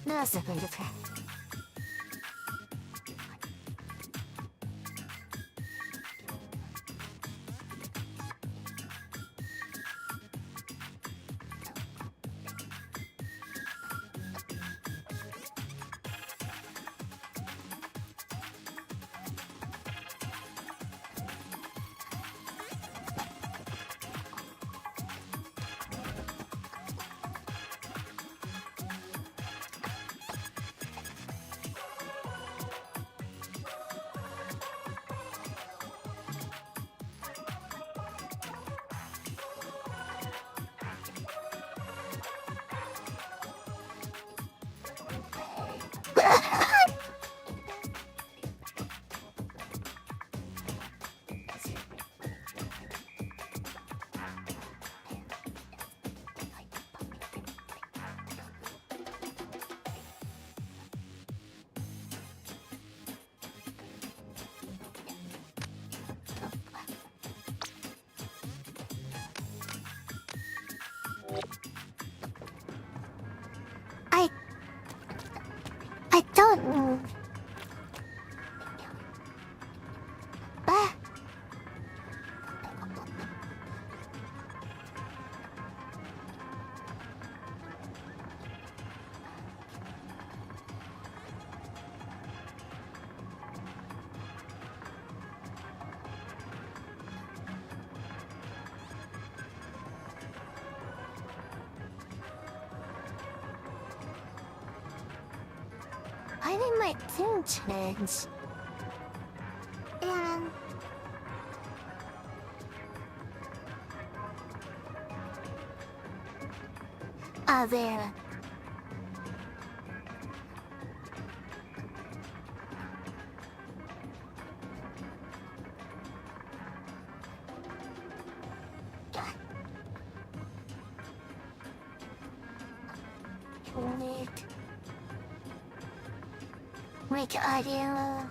나왔어, 이렇게. I... I don't... I think my thing changed. And... there. Make audio.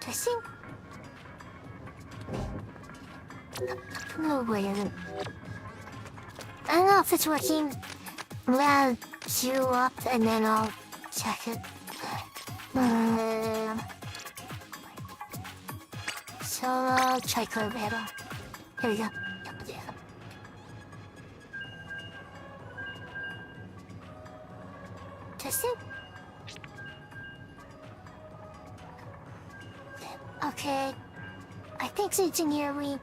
Testing? No way. I don't know if it's working. I'll queue up and then I'll check it. Solo tricolor battle. Here we go. Testing? Okay. I think it's in here we...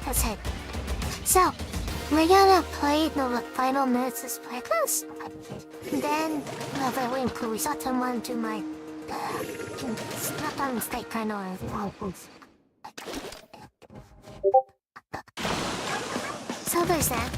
That's it. So, we're gonna play the final minutes of splatfest. Then, we'll improve someone to my... not a mistake, kind of... So there's that.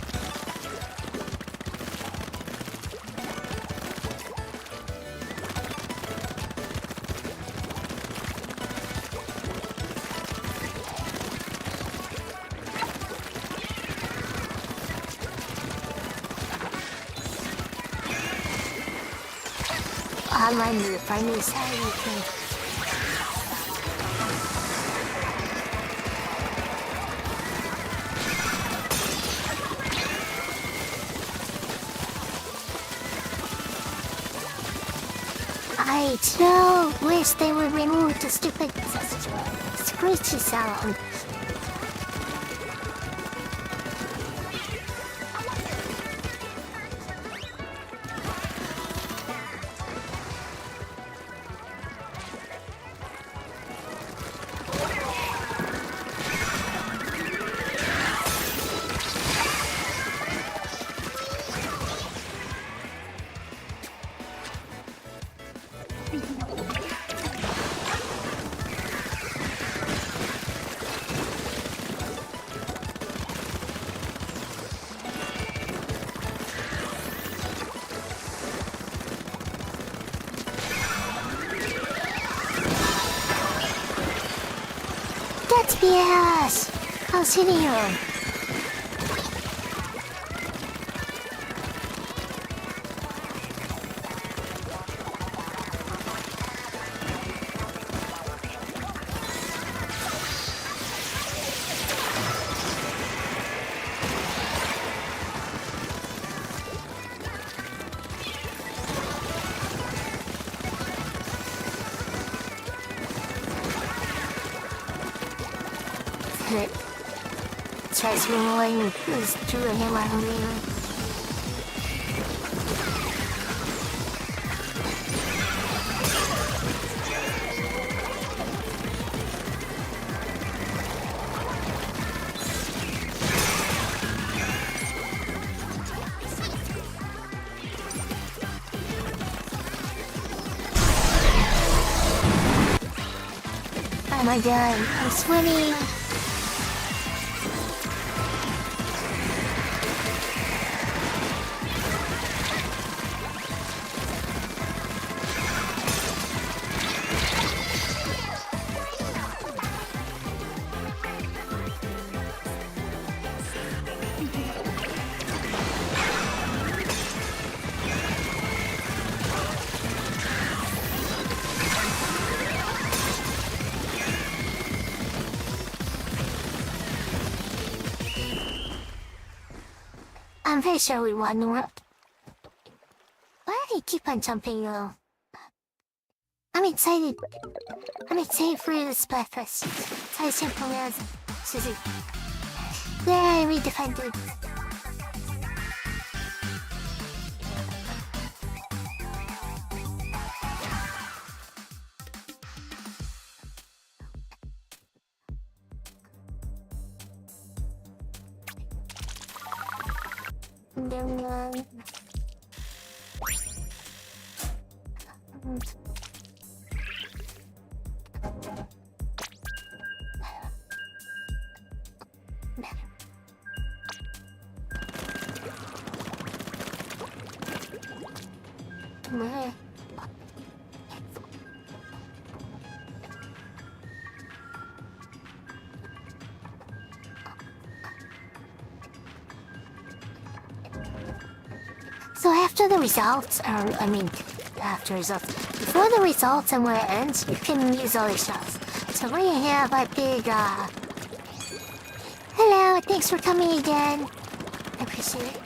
Online move, I need everything. I so wish they would remove the stupid screechy sound. Yes! I'll see you. Chase rolling is doing him around here. Oh my god, I'm swimming! I'm very sure we won the world. Why do you keep on jumping though? I'm excited. I'm excited for the splatfest. Excited simple as Susie. There I redefended. So after the results, before the results and where it ends, you can use other stuff. So we have a big, hello, thanks for coming again. I appreciate it.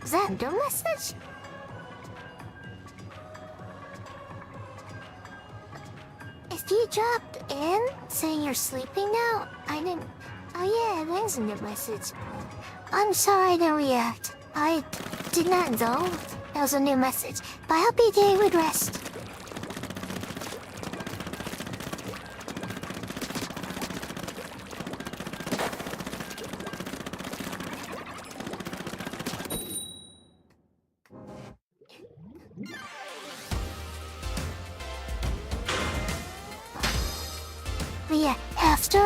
Is that a message? If you dropped in saying you're sleeping now, I didn't... Oh yeah, that is a new message. I'm sorry I didn't react. I did not know that was a new message, but I hope your day would rest. But yeah, after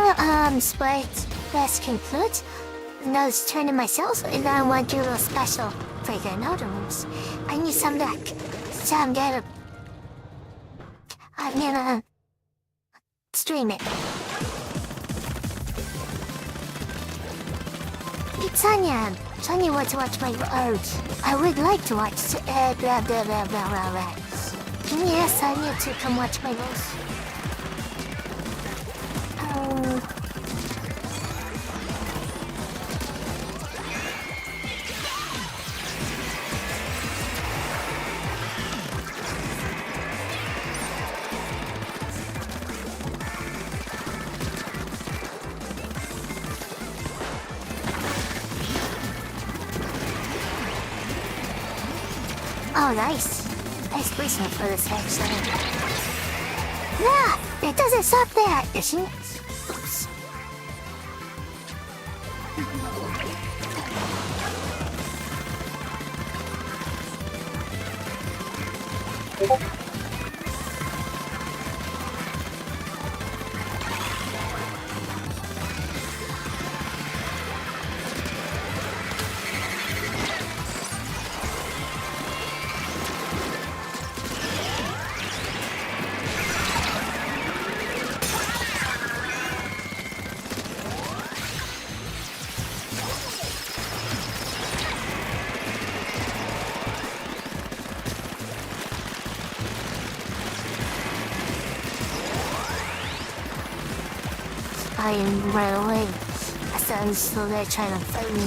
splatfest concludes, those turn in myself, and I want to do a little special for the other rooms. I need some luck, so I'm gonna stream it. It's Sonia. Sonia wants to watch my I would like to watch blah blah blah blah blah. Can you ask Sonia to come watch my rolls? Oh, nice. Nice placement for this actually. Nah, it doesn't stop there. Oops. I ran away. I started still there trying to fight me.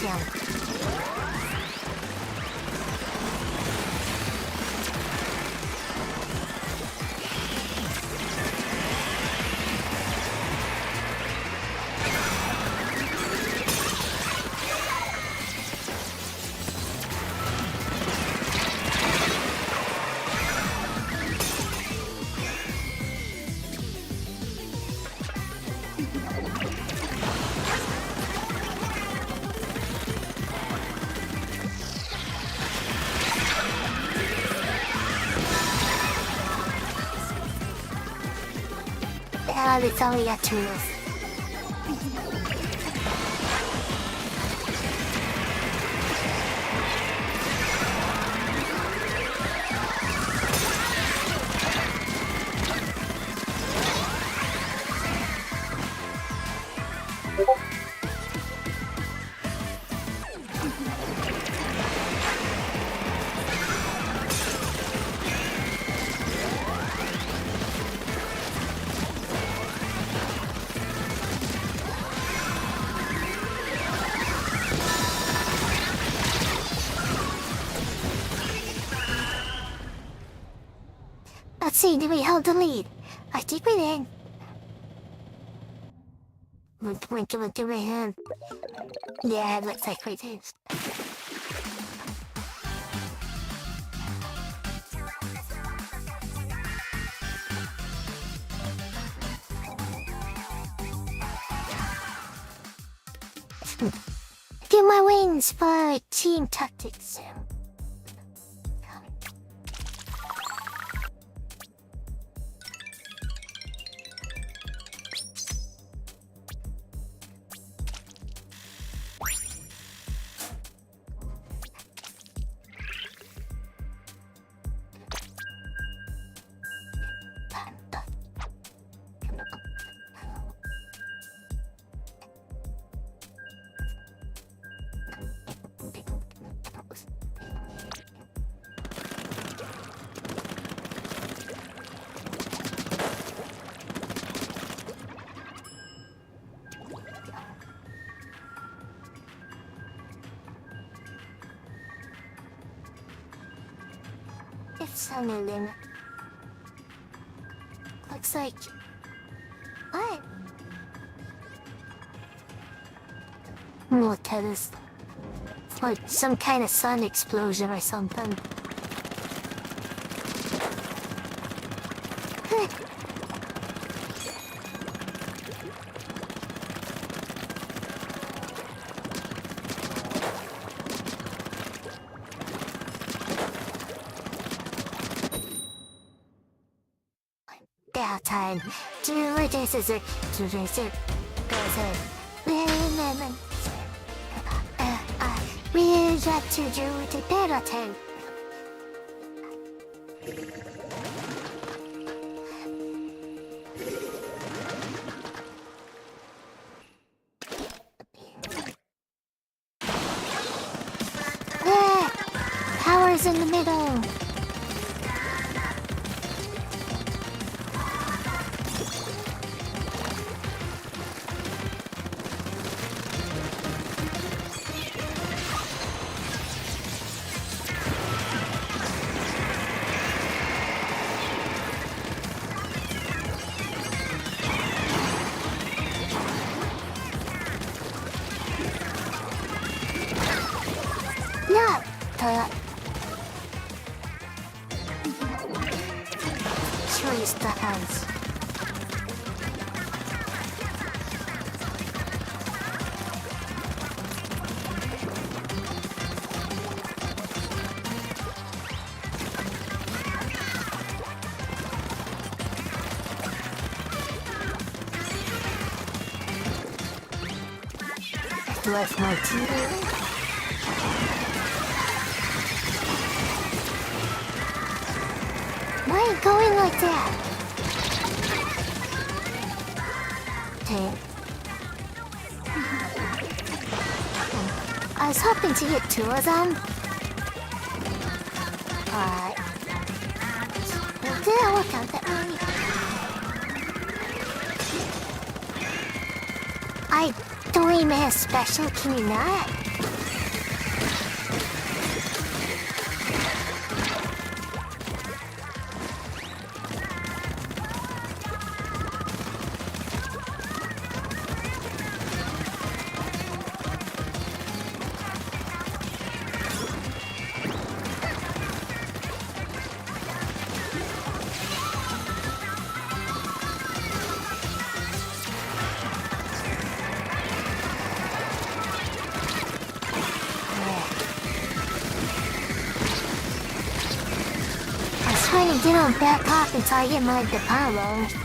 Damn. Yeah, they tell me got 2 rules. Let's see, did we hold the lead? I think we did. Look at my hand. Yeah, it looks like we did. Do my wings for team tactics. It's a new limit. Looks like... What? Look at this. It's like some kind of sun explosion or something. Time. This is it. We got to do the better thing. Yeah, power's in the middle. No! Choose the hands. Left my teeth. Why are you going like that? Okay. I was hoping to get 2 of them. Alright. Did I work out that wrong? I don't even have special, can you not? Trying to get on back off until I get my Depalo.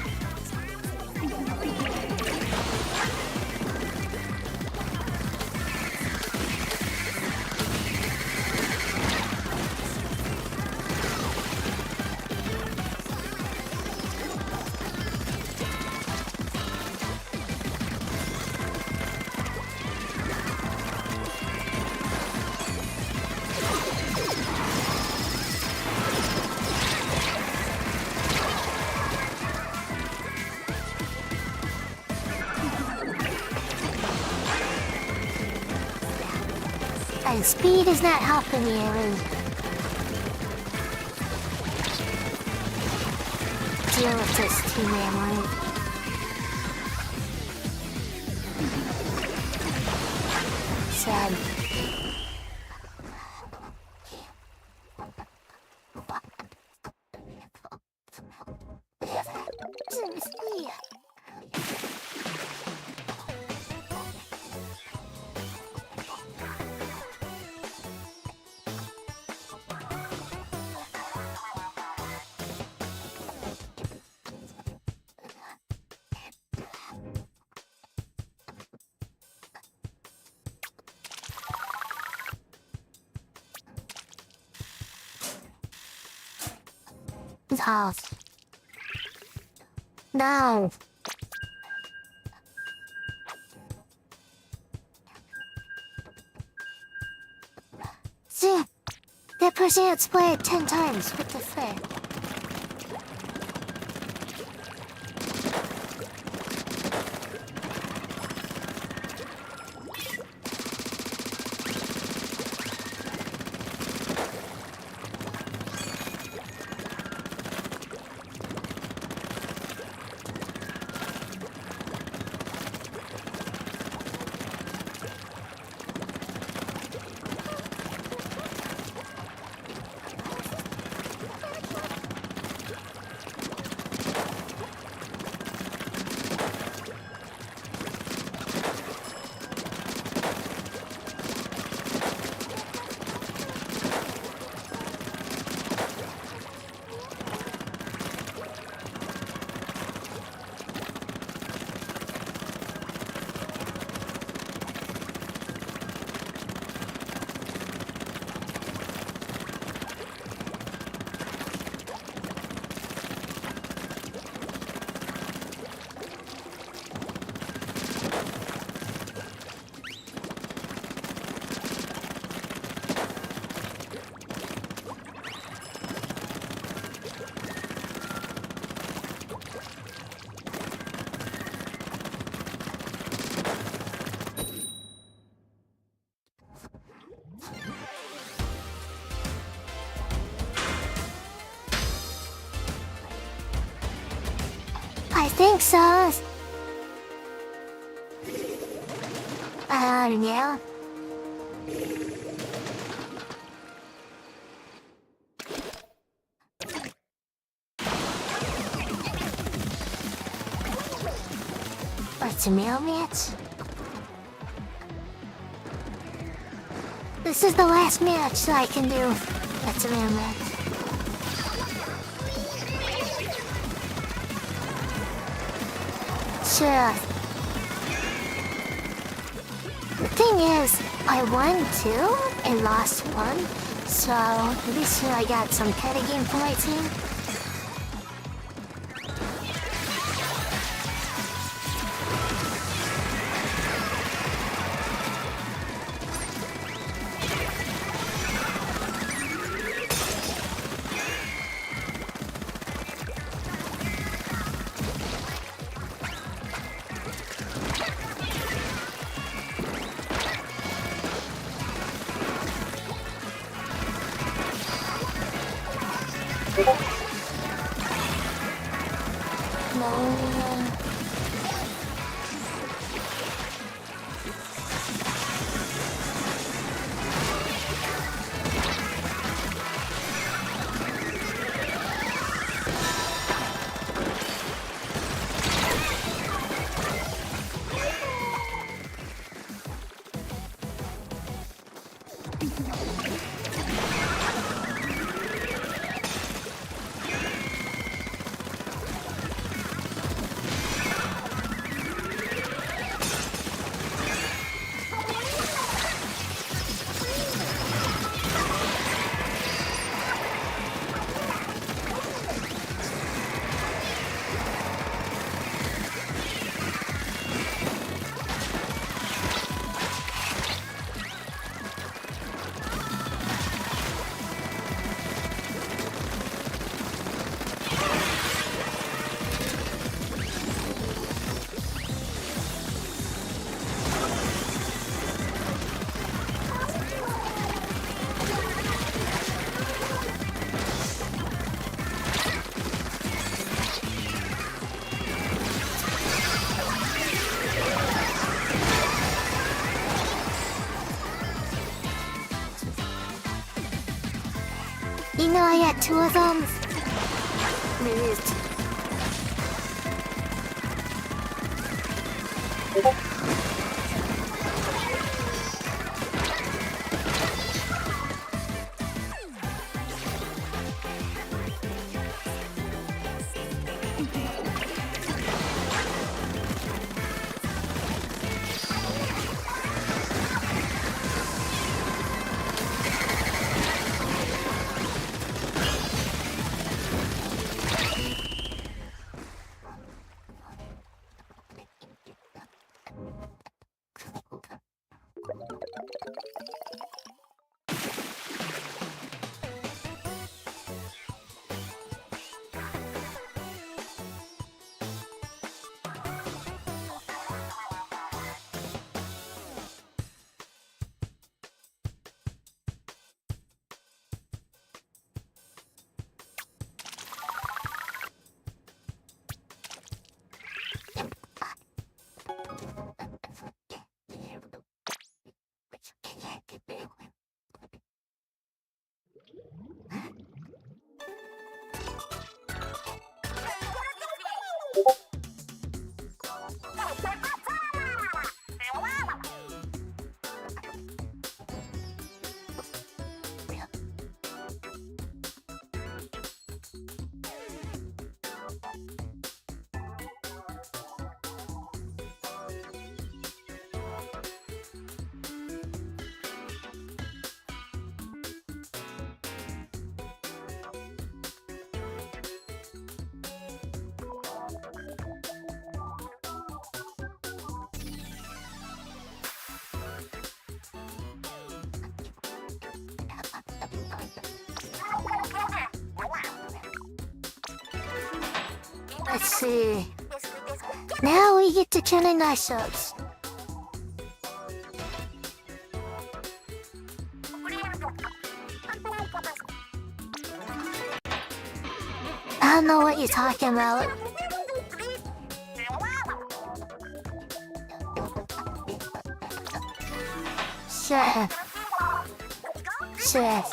And speed is not helping me, Aaron. Deal with this team, Aaron. Sad. His house. No. See, that person had to play it 10 times. What the frick? I think so. Yeah. What's a meal match? This is the last match so I can do. That's a meal match. Sure. The thing is, I won 2 and lost 1, so at least I got some kind of game for my team. No. You know, I had two of them. Moved. Let's see. Now we get to chilling ourselves. I don't know what you're talking about. Sure. Sure.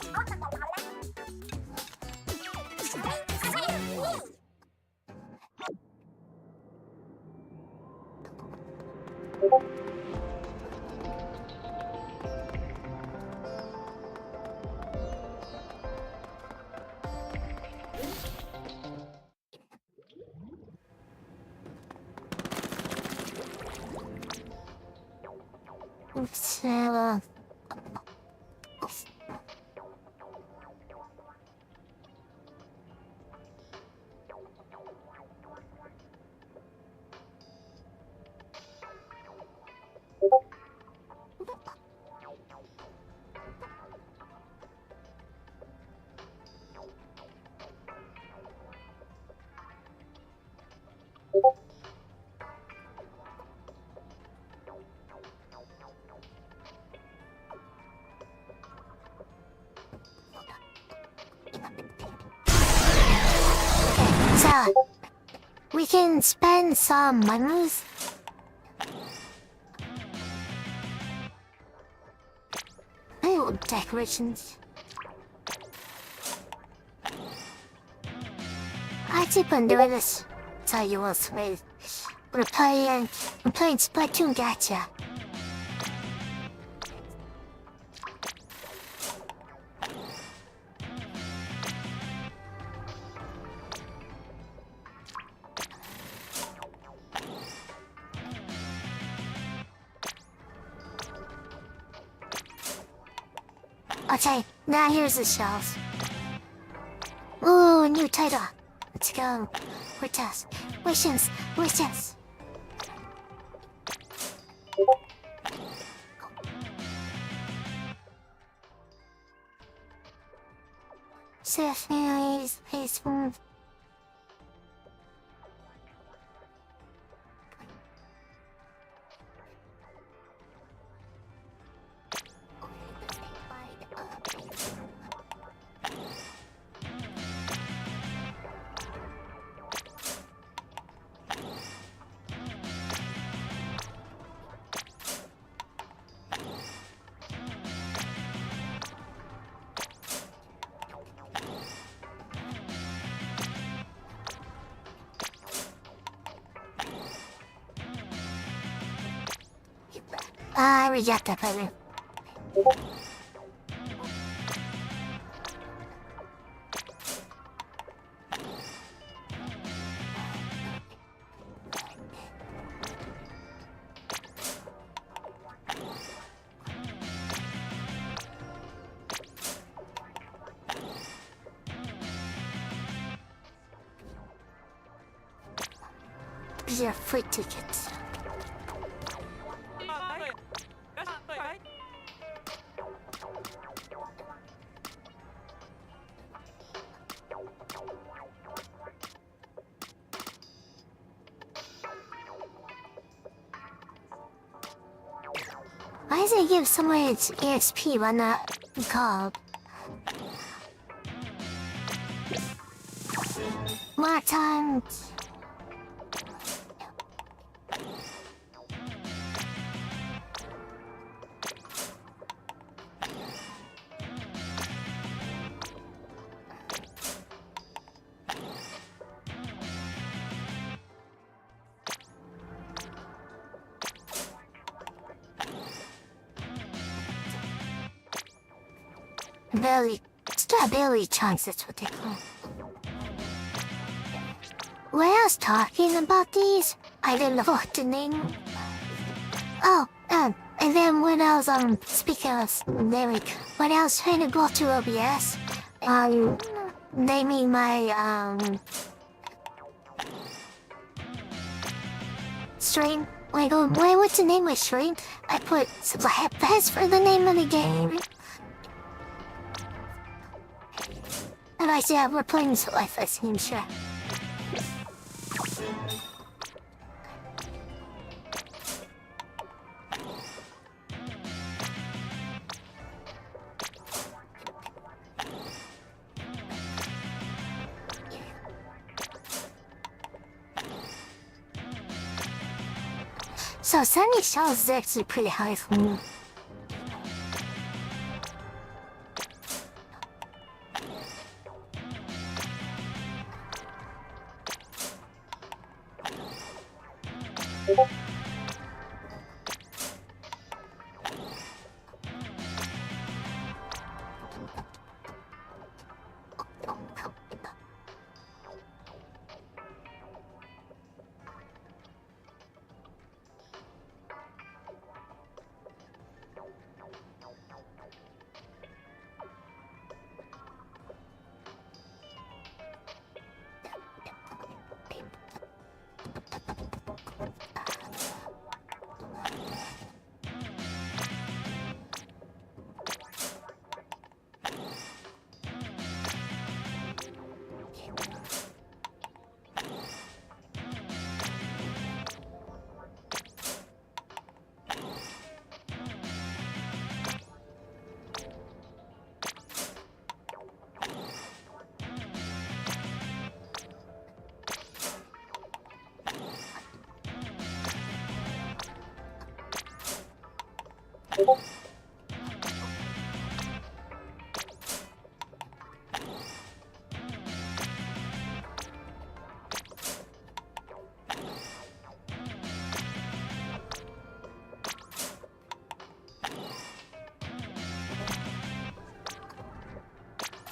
So, We can spend some monies. Oh, decorations. I keep on doing this. Tell you what's made. We're playing Splatoon Gacha. Okay, now here's the shells. Ooh, new title. Let's go. We're test. Wishes. Safe, peaceful. I reject that pattern. These are free tickets. Why does it give someone its EXP but not called? More times. Strawberry chunks, that's what they call. When I was talking about these, I didn't know what the name. Oh, and then when I was speaking of lyric, when I was trying to go to OBS, naming my stream. Wait, what's the name of my stream? I put splatfest for the name of the game. And I said, we're playing splatfest game, sure. So 70 shells is actually pretty high for me.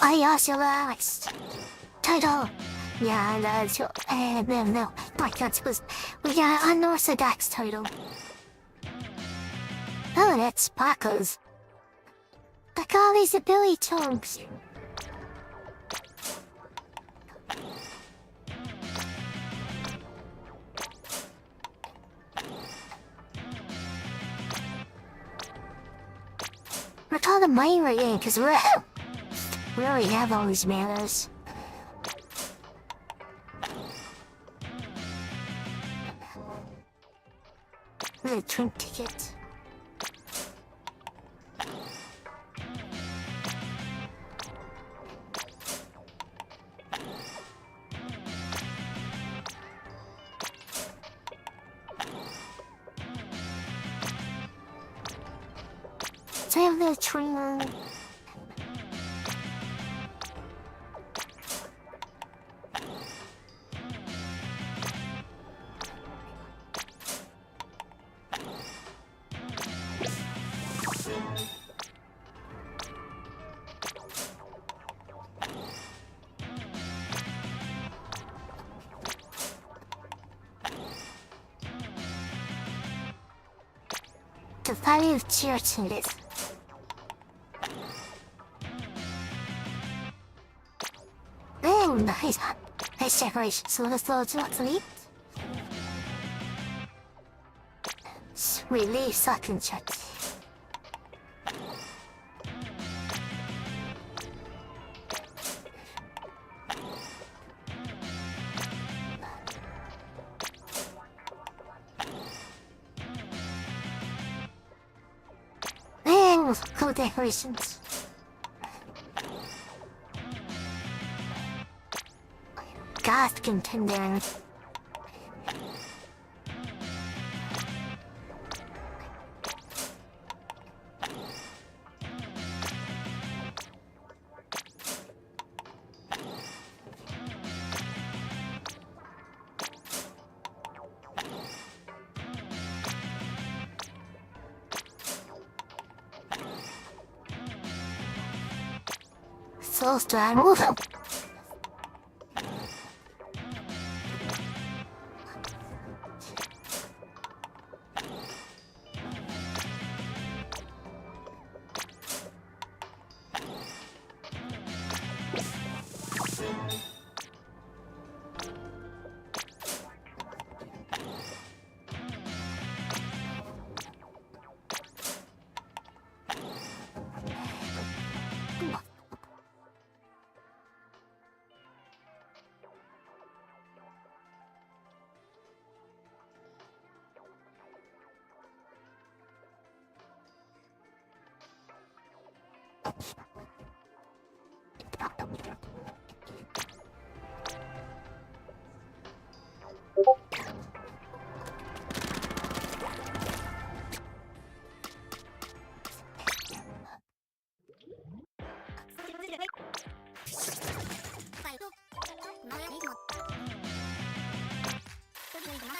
I also relaxed. Title. Yeah, that's no, I can't suppose. We got unorthodox title. Oh, that's Paco's. I call these the Billy Chunks. We're called the Myra again, because we already have all these manners. The drink ticket. So I have the trainer. The 5 churches. Oh, nice. Nice decoration. So let's go to what's neat. Sweet leaf sucking church. Oh, cool decorations. Goth contender. Soul strand move.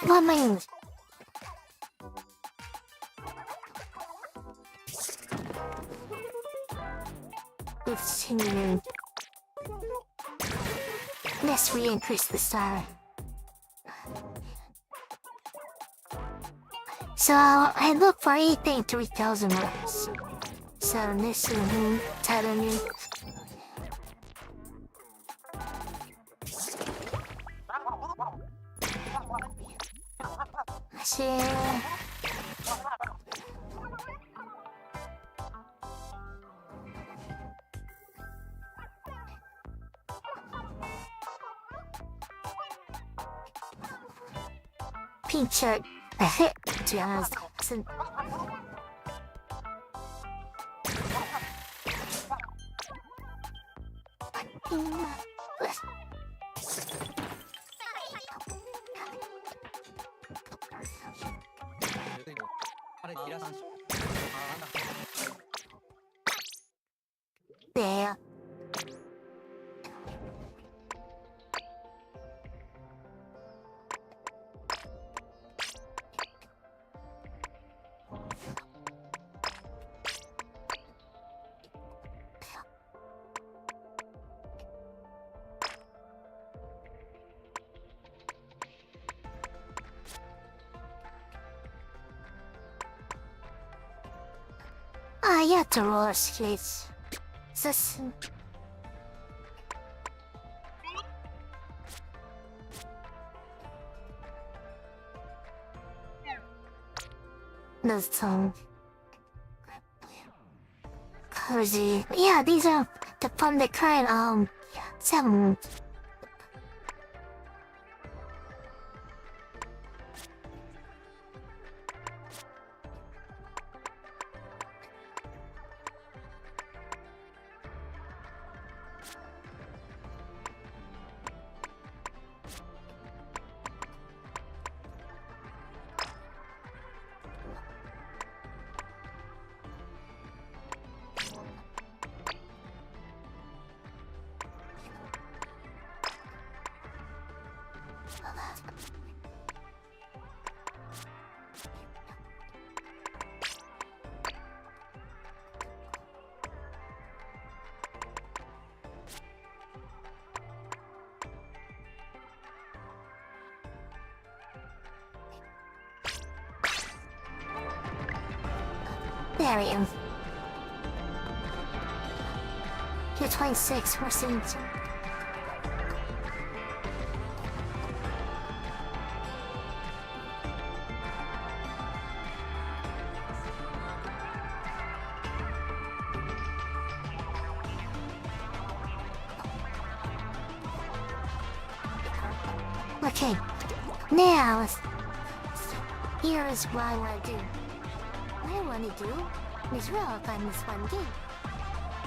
What means? It's singing. Let's re-increase the star. So I look for anything 3,000 words. So this is telling me. See. Pink shirt. To be honest. There. Ah, yeah, the roller skates. This. Those cozy. Yeah, these are the from the current some. There he is. You're 26, we're seeing you. Okay, now, here is what I want to do. What I want to do is rock on this one game.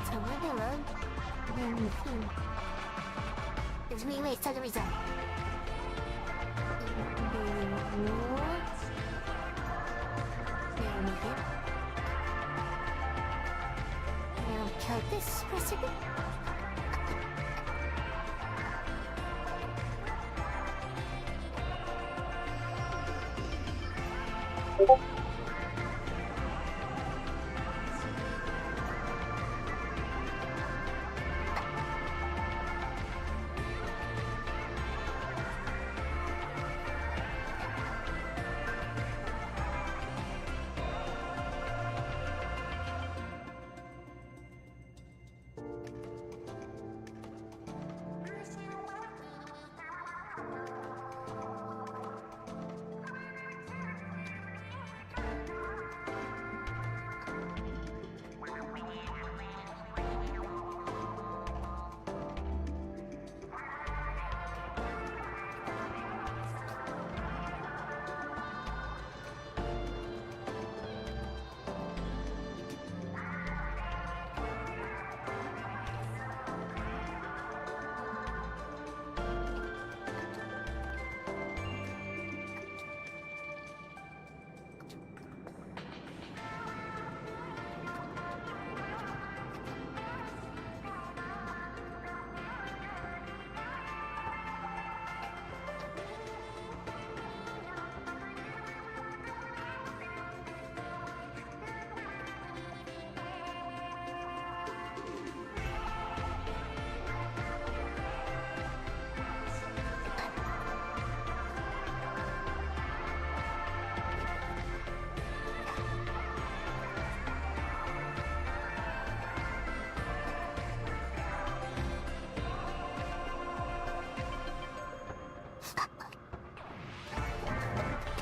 So we're gonna It's me, wait, start the result. Now cut this for a second.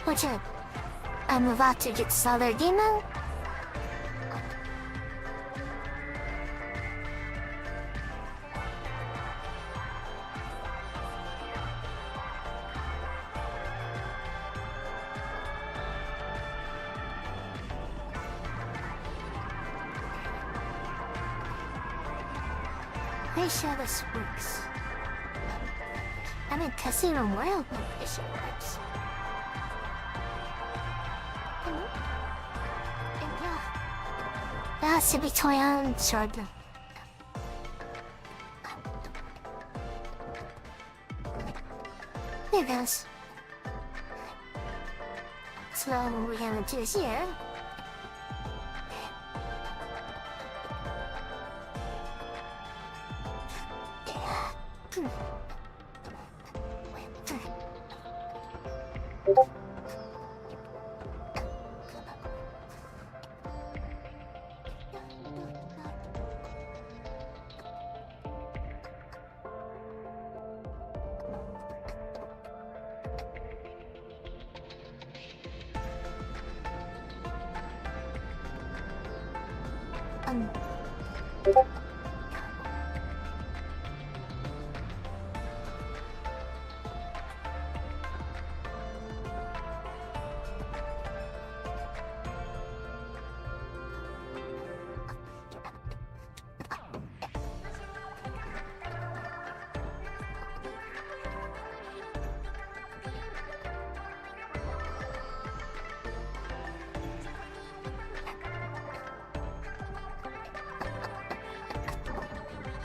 Watch out. I'm about to get solid demon. Pretty sure this works. I'm in Casino World, but pretty sure it works. 12,000 short. There goes. So we're gonna do here.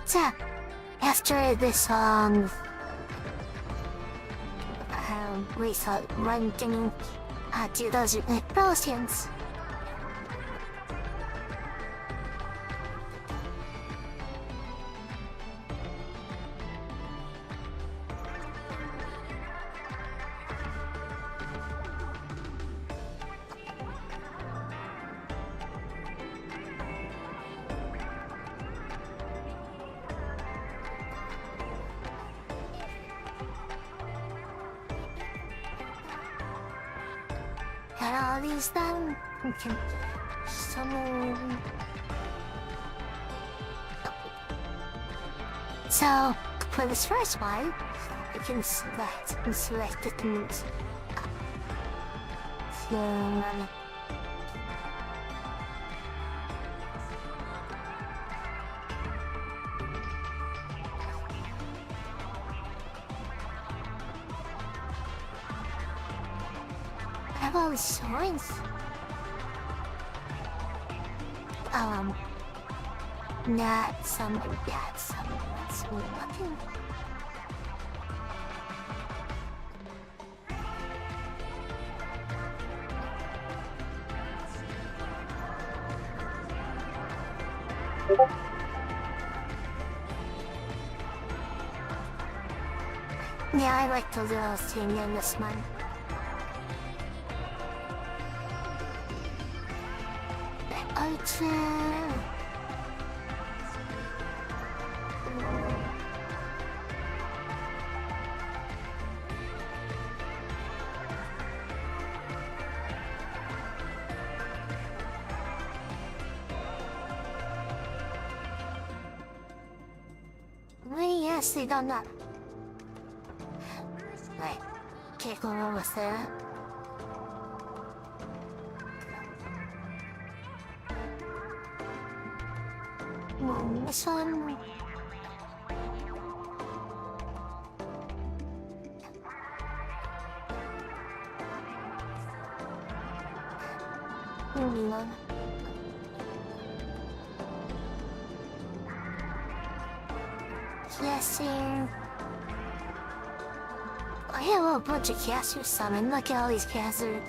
So, after this result ranking, do those explosions. Got all these done. Okay. So for this first one, you can select it and I have all these signs. Not some bad, some nothing. Yeah, I like the little thing in this one. Yes, they don't know. Right, can't go wrong with that. This one. Guessing. I have a bunch of casters summoned. Look at all these casters.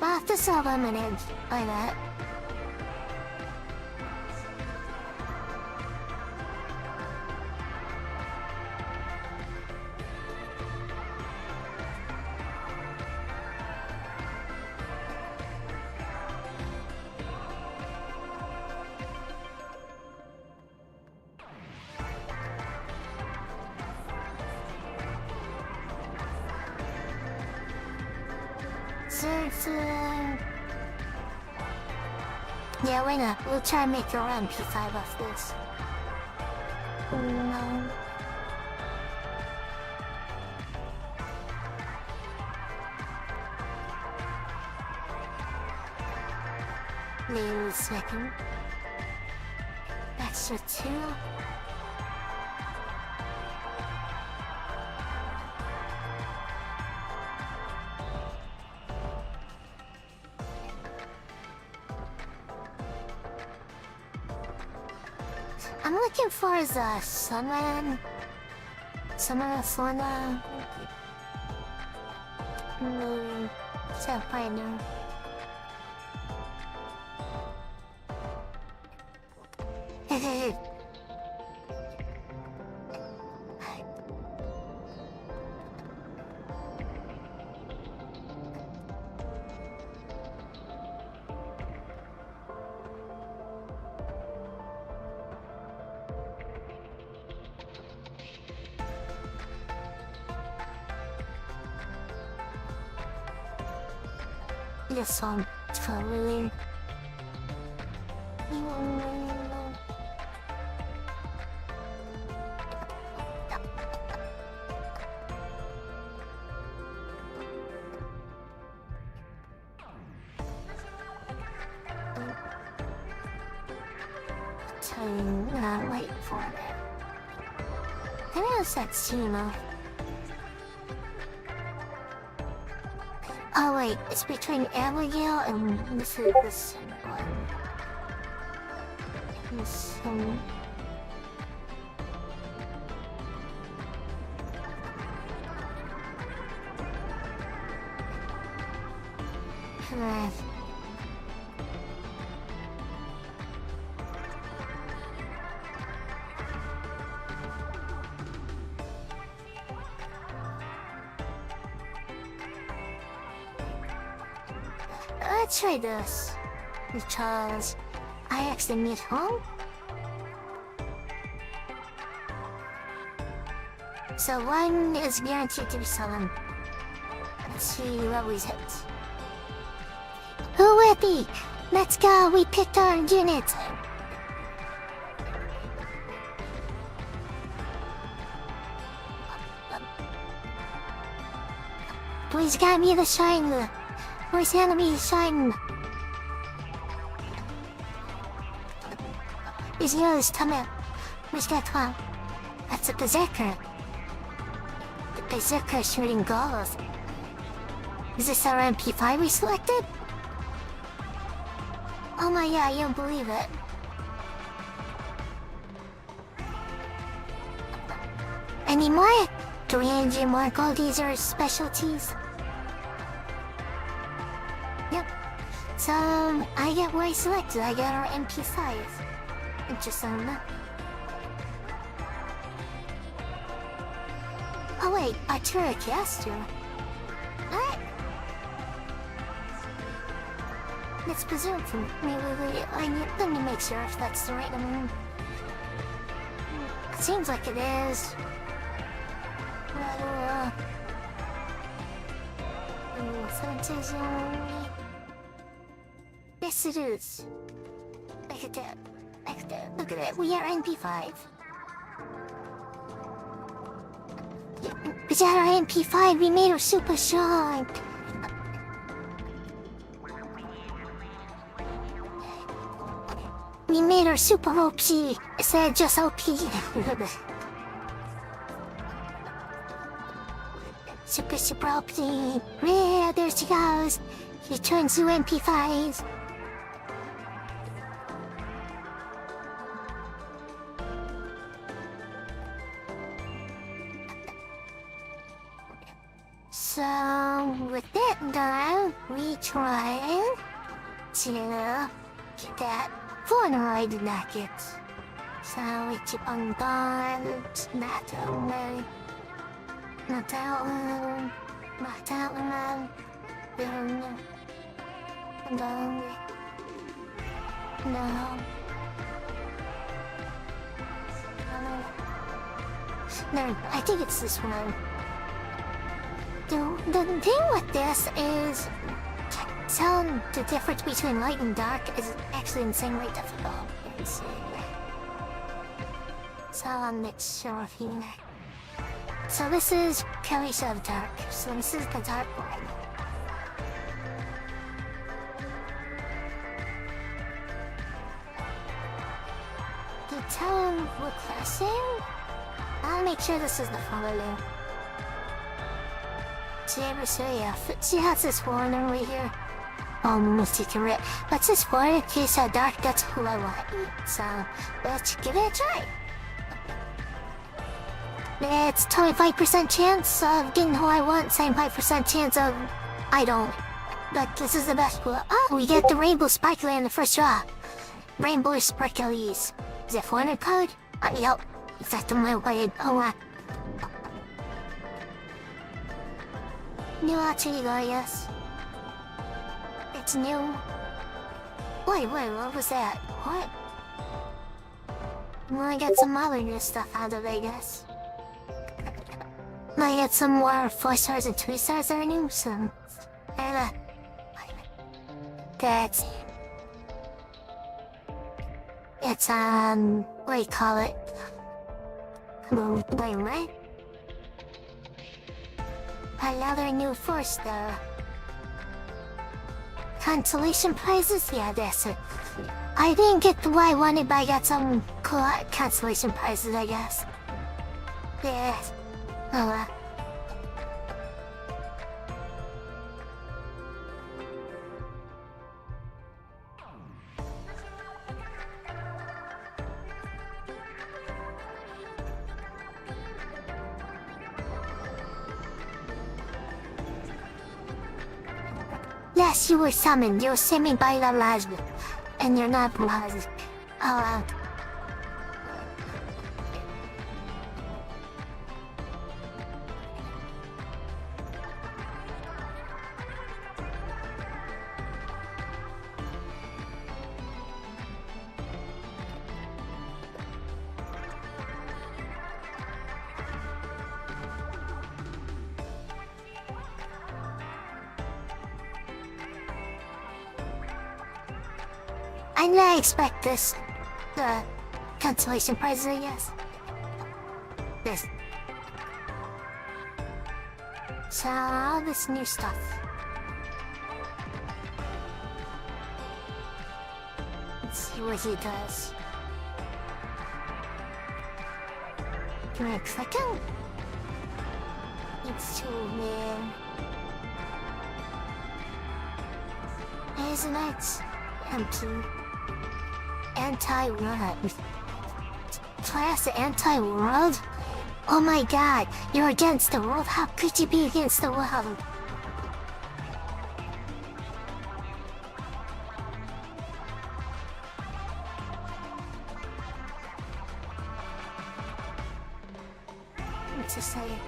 But this is limited by that. Yeah, why not? We'll try and make a run P5 off this. No. Wait a second. Extra 2. I'm looking for the summon Sona. Partner. This one, totally. Wait for it. I know it's that Sino. Oh wait, it's between Abigail and this one. This one. Come on. Let's try this. Because I accidentally at home. So one is guaranteed to be stolen. Let's see what we hit. Who with me? Let's go, we picked our unit. Please get me the shine. Where's the enemy shine? These heroes come in. Where's that one? That's a berserker. The berserker shooting goals. Is this our MP5 we selected? Oh my god, you don't believe it. Any more? 300 more goldies or specialties? Yep. So, I get what I selected. I get our MP5. Interesting, huh? Oh wait, Artura Castro. What? Let's presume from let me make sure if that's the right number. It seems like it is. Yes, it is. Look at that. Look at that. Look at that. We are MP5. We got our MP5. We made her super strong. We made her super OP instead of just OP. Super OP. Yeah, there she goes. She turns to MP5s. So, with that done, we try to get that corner I did not get. So, we keep on going. Not only. Not that one. Not that one. No. No, I think it's this one. The thing with this is telling the difference between light and dark is actually insanely difficult. So I'll make sure of you. So this is Kelly's of dark. So this is the dark one. The town look the same? I'll make sure this is the follow. She has this one over here. Almost secret. But this one, in case how dark, that's who I want to eat. So, let's give it a try. It's 25% chance of getting who I want, 75% chance of I don't. But this is the best one. Oh, we get the rainbow sparkler in the first draw. Rainbow sparklies. Is it 400 code? Yup. Exactly my way. Oh, new actually go, yes. It's new. Wait, what was that? What? I'm gonna get some other new stuff out of it, I guess. Might get some more 4 stars and 2 stars that are new, so... And, that's... It's, what do you call it? Wait, what? Another new 4-star. Consolation prizes? Yeah, that's it. I didn't get what I wanted, but I got some cool consolation prizes, I guess. Yeah. Oh, yes, you were summoned. You were summoned by the last, and you're not blood. Oh, I didn't expect this. The consolation prizes, I guess. This. So, all this new stuff. Let's see what he does. Can I click him? It's too man. Isn't it empty? Anti-world. Class anti-world? Oh my god, you're against the world? How could you be against the world? What's it say?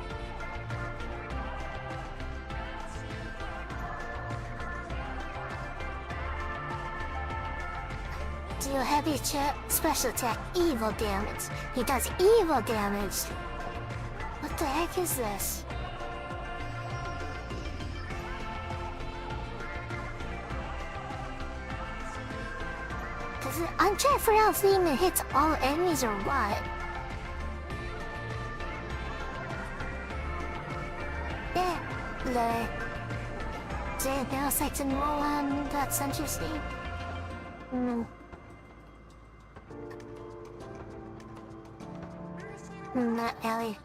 Deal heavy special attack, evil damage. He does evil damage. What the heck is this? I'm trying to figure out if it even hits all enemies or what. Yeah, is there anything else I can roll on that's interesting? Not Ellie.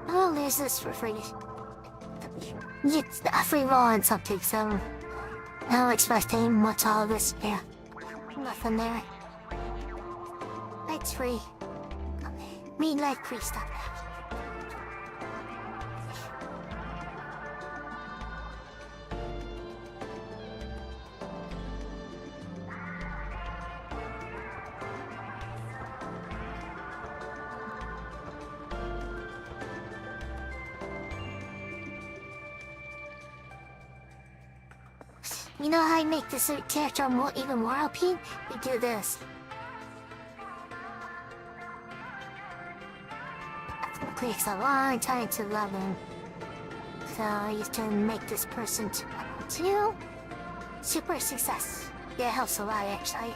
Oh, there's this for free. It's a free roll on something, so... I don't expect any much all of this. Yeah. Nothing there. It's free. Me like free stuff. You know how I make this character even more OP? We do this. It takes a long time to level. So you can make this person to level 2. Super success. Yeah, it helps a lot actually.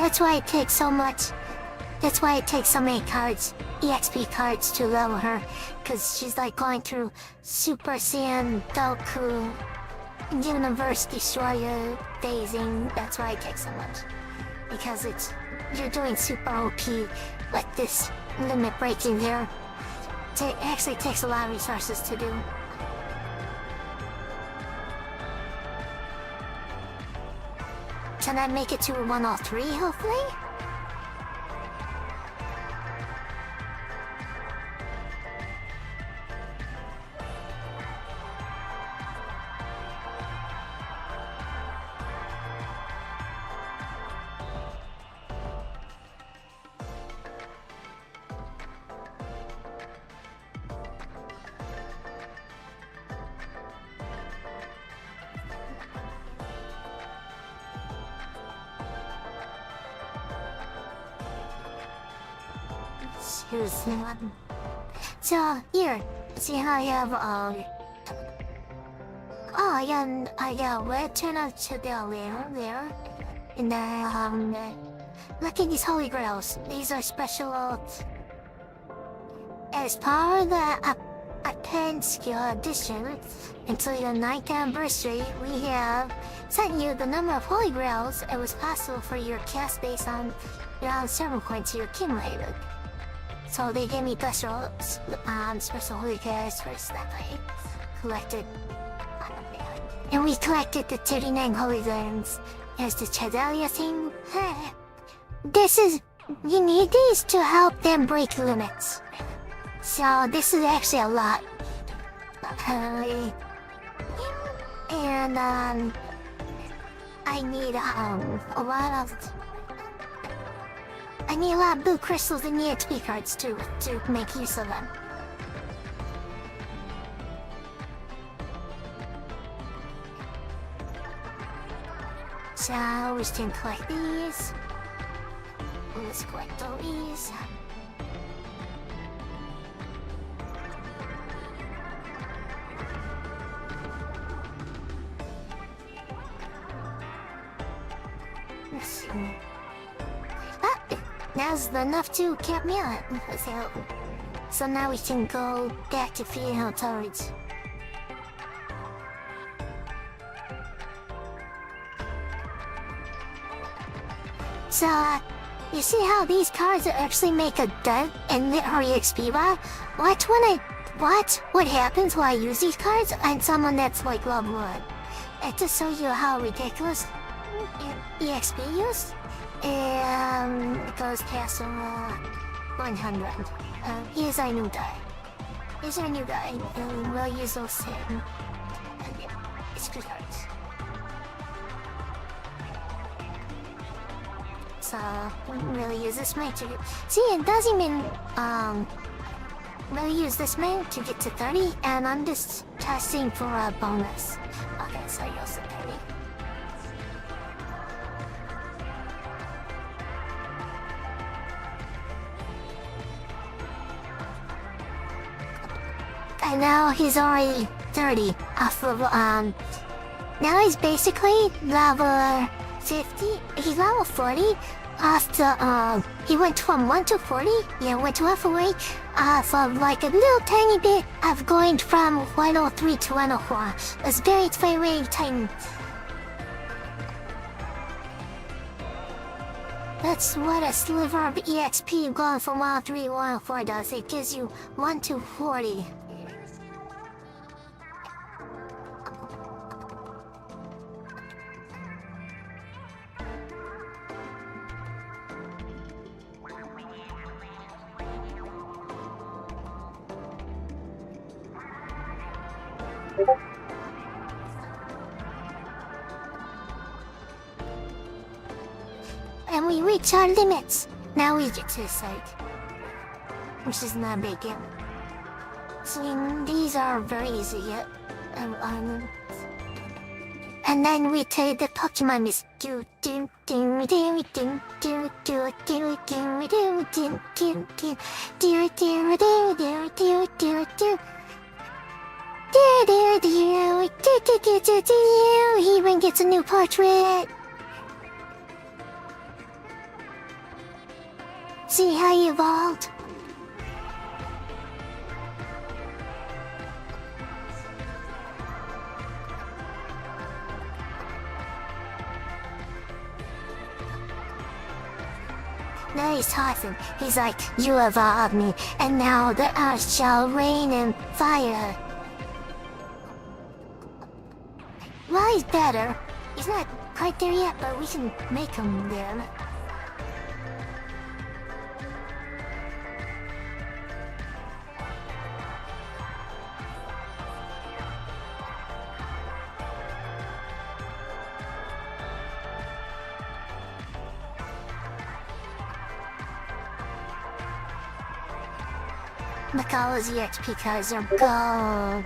That's why it takes so much. That's why it takes so many cards, EXP cards, to level her. Cause she's like going through Super Saiyan, Goku, Universe Destroyer, phasing. That's why it takes so much. Because you're doing super OP, like this limit breaking here. It actually takes a lot of resources to do. Can I make it to 103, hopefully? Here's one. So, here, see how I have, I got red turn up to the layer there. And then, look at these holy grails. These are special. As part of the Pen Skill Edition, until your 9th anniversary, we have sent you the number of holy grails it was possible for your cast based on round server points you accumulated. So they gave me special holy grails first that I collected. And we collected the 39 holy grails. There's the Chedalia thing. You need these to help them break limits. So this is actually a lot. And I need a lot of blue crystals and EXP cards to make use of them. So we can collect these. Let's collect all these. Let's see. Now's enough to cap me out. So now we can go back to feeding our turrets. So, you see how these cards actually make a dent in the EXP bar? What happens when I use these cards on someone that's like level 1? And to show you how ridiculous EXP use, it goes past 100. Here's our new die. And we'll use those same EXP cards. So, really use this mate to get... See, it doesn't even, really use this mate to get to 30, and I'm just testing for a bonus. Okay, so you'll see 30. And now he's already 30 off of, now he's basically level 50, he's level 40 off the, he went from 1 to 40, yeah, went to halfway off of like a little tiny bit of going from 103 to 104. It's very tiny. That's what a sliver of EXP going from 103 to 104 does. It gives you 1 to 40. And we reach our limits. Now we get to the site, which is not a big deal. So these are very easy to get. And then we take the Pokemon is he even gets a new portrait. See how he evolved? Now he's talking. He's like, you evolved me, and now the earth shall rain in fire. Well, he's better. He's not quite there yet, but we can make him there. Macala's EXP cards are gold.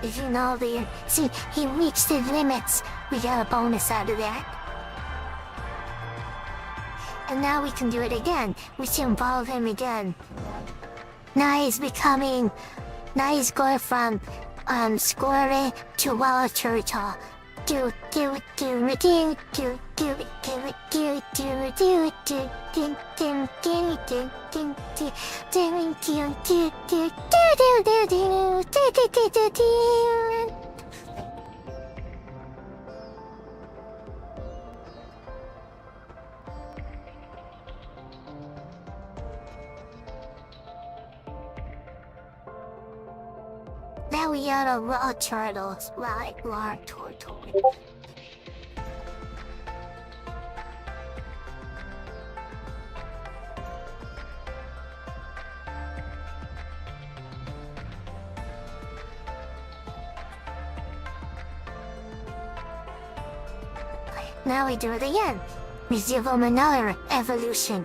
If you know the... See, he reached his limits. We got a bonus out of that. And now we can do it again. We can involve him again. Now he's becoming... Now he's going from... Square to Walla Turtle. Do do do do do do do do do do do ding ding ding ding ding ding ding ding do do do do do do do do do. Now we got a raw turtles, like raw turtle. Now we do it again. We give them another evolution.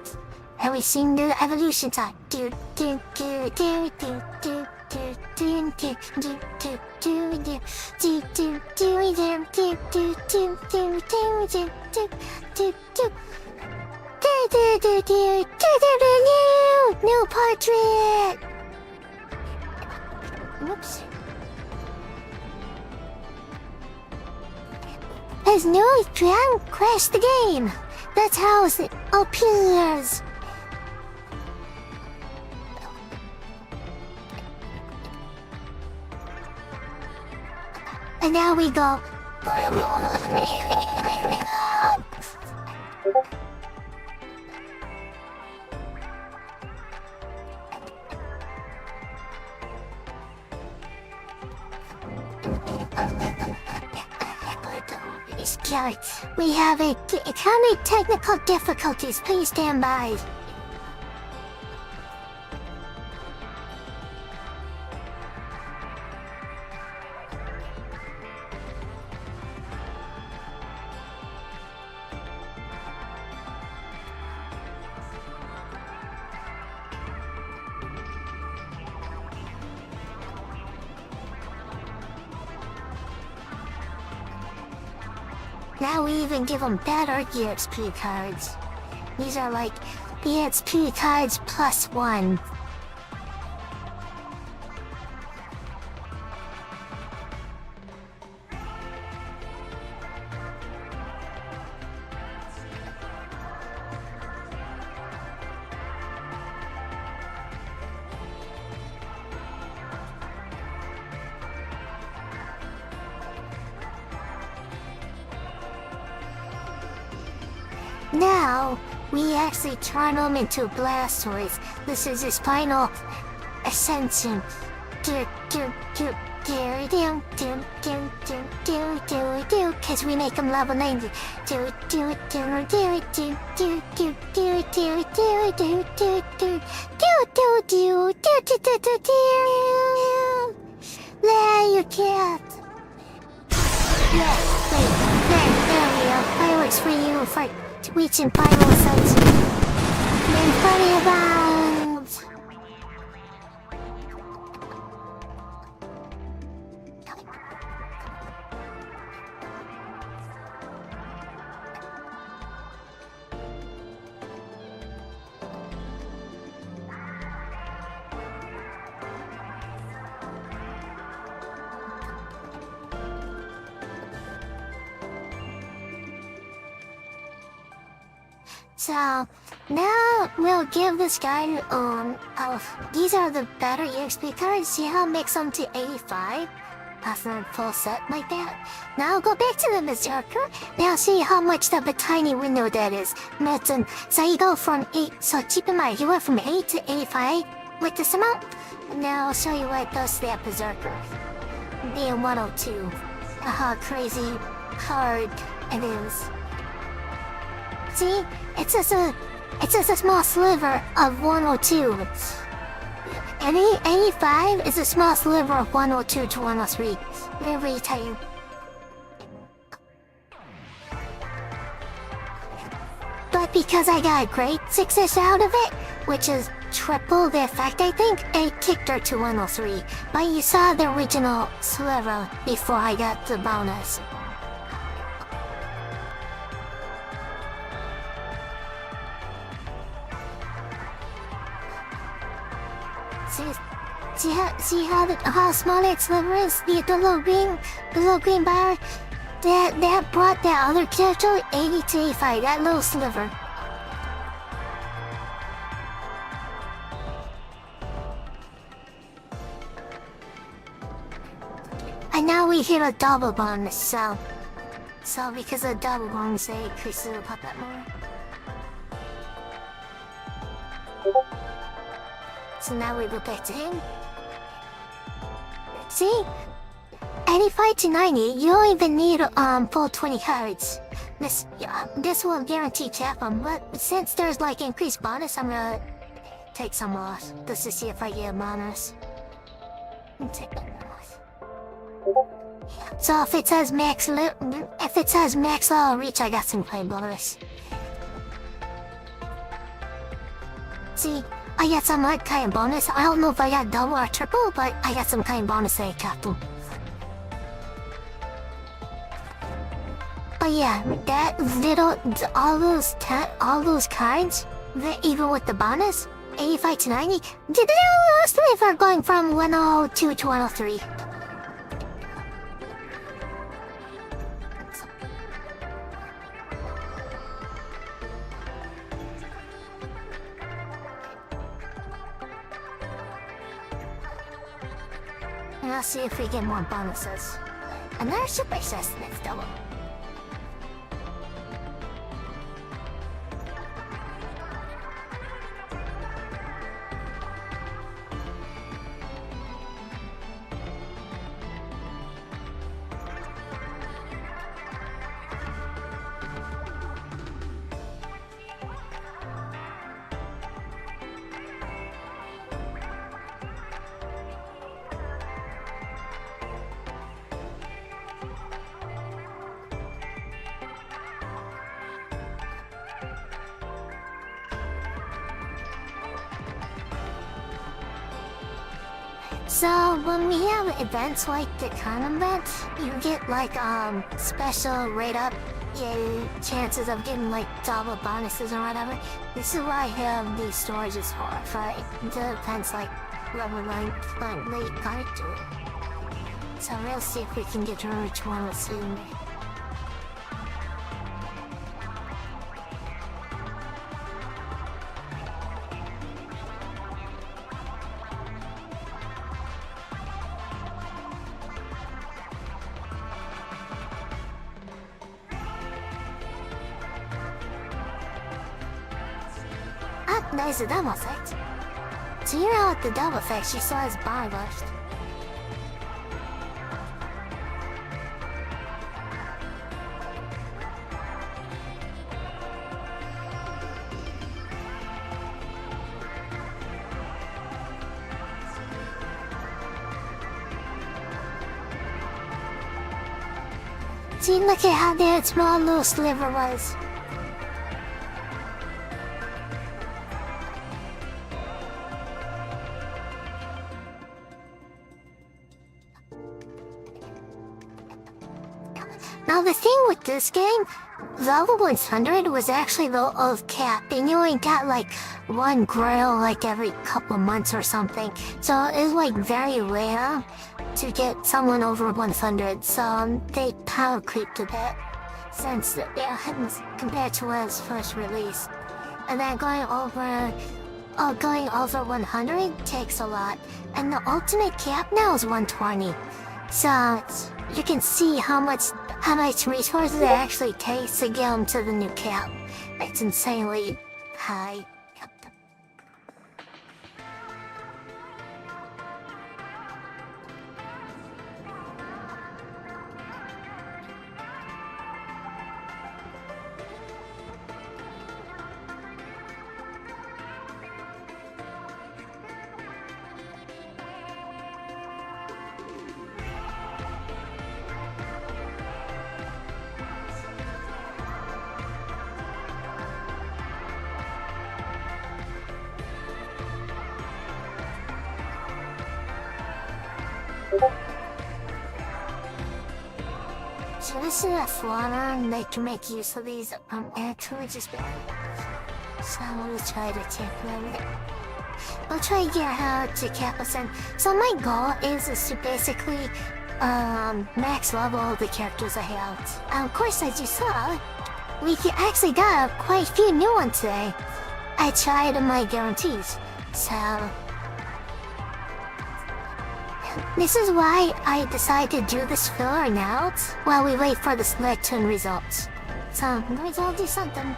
And we sing the evolution time. Do do do do do do. Do do do do do do do do do do do do do do do do do do. New portrait. Whoops. As new John crashed the game. That's how it appears. And now we go. We have a how many technical difficulties? Please stand by. Now we even give them better EXP cards. These are like EXP cards plus 1. Now, we actually turn them into Blastoids. This is his final ascension. Cause we make him level 90. There you can't. Yeah, wait, there we go. Fireworks for you for reaching final ascension. And plenty of bounds. So now we'll give this guy these are the better EXP cards. See how it makes them to 85? That's not a full set like that. Now go back to the Berserker. Now see how much of a tiny window that is. Listen, so you go from 8, so keep in mind, you went from 8 to 85 with this amount. Now I'll show you what does that Berserker. Being 102. How crazy hard it is. See? It's just a small sliver of 102. 85 is a small sliver of 102 to 103. Let me tell you. But because I got a great success out of it, which is triple the effect I think, it kicked her to 103. But you saw the original sliver before I got the bonus. See how small that sliver is? The little green bar that brought that other character 80 to 85. That little sliver. And now we hit a double bonus, so because of double bonus, they increase it about that more. So now we go back to him. See? 85 to 90, you don't even need full 20 cards. This will guarantee tap them, but since there's like increased bonus, I'm gonna take some off just to see if I get a bonus. Take that off. So if it says max level reach, I got some play bonus. See? I got some kind of bonus. I don't know if I got double or triple, but I got some kind of bonus that I got them. But yeah, that little, all those cards, even with the bonus, 85 to 90, the little sliver going from 102 to 103. And I'll see if we get more bonuses. Another super chest next double. So when we have events like the con event, you get like special rate up chances of getting like double bonuses or whatever. This is why I have these storages for it depends like level 9 late character. So we'll see if we can get to which one will suit me. There's a double effect. So you know what the double effect, she saw his bar left. See, look at how that small little sliver was. Now the thing with this game, level 100 was actually low of cap, and you only got like one grail like every couple months or something. So it's like very rare to get someone over 100. So they power creeped a bit since compared to when it was first released. and then going over 100 takes a lot, and the ultimate cap now is 120. So you can see how much resources it actually takes to get them to the new cap. It's insanely high. So this is a fillar, and they can make use of these actually just better. So we'll try to check them. We'll try to get how to cap us in. So my goal is to basically max level all the characters I have. Of course, as you saw, we actually got quite a few new ones today. I tried my guarantees. So this is why I decided to do this filler now while we wait for the Splatoon results. So let's all do something.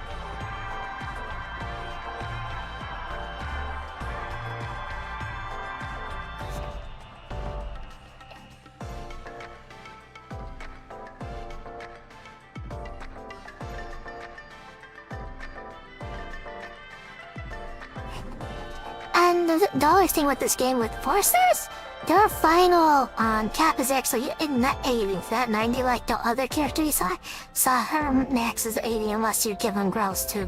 And the other thing with this game with 4 stars, their final cap is actually not 80, it's not 90 like the other character you saw. So her max is 80 unless you give him growls too.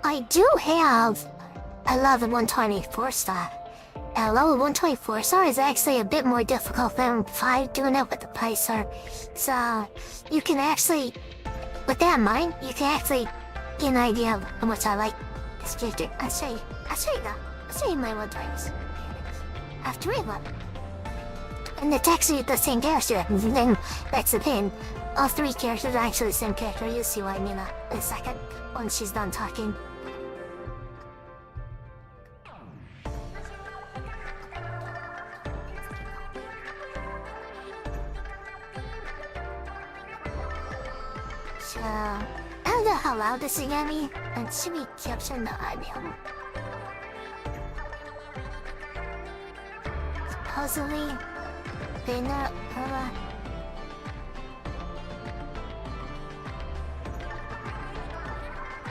I do have a level 124 star. A level 124 star is actually a bit more difficult than 5 doing it with the Picer. So you can actually, with that in mind, you can actually get an idea of how much I like this character. I'll show you my one times. After we one. And it's actually the same character. Then that's the thing. All 3 characters are actually the same character. You'll see what I mean in a second once she's done talking. So I don't know how loud this is gonna be. It should be capturing the audio. Supposedly, Banner,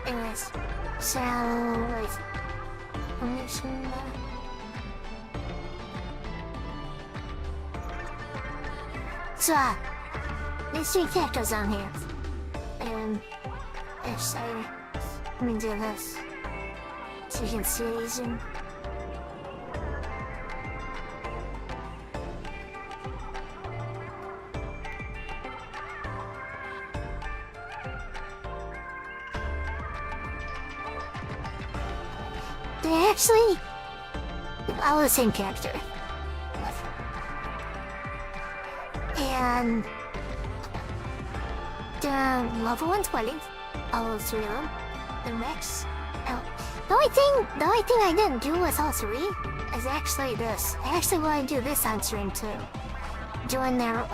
anyways, so permission. So these 3 characters on here. And so let me do this so you can see these in. They actually all the same character. And the level 120, all 3 of them. The max. Oh, the only thing I didn't do with all 3 is actually this. I actually want to do this on stream too. Doing their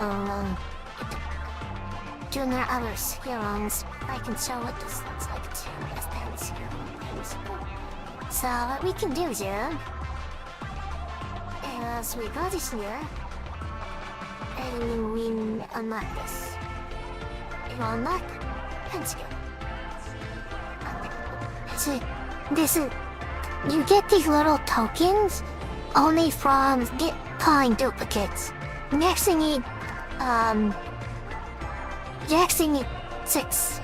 other serums. I can show what this looks like too. So what we can do here is we go this here and we unlock this. Unlock and skill. So this is, you get these little tokens only from calling duplicates. You actually need 6.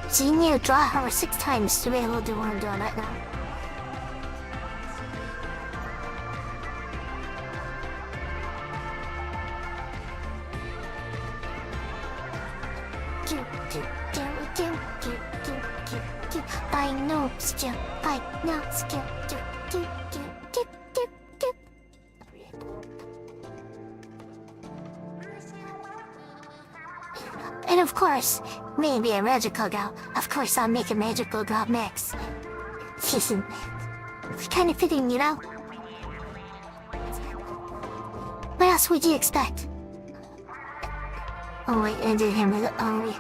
So you need to draw her 6 times to be able to do what I'm doing right now. By no skill. And of course, maybe a magical girl. Of course I'll make a magical girl mix. Listen, it's kind of fitting, you know? What else would you expect? Oh wait, I did hear me. Oh wait.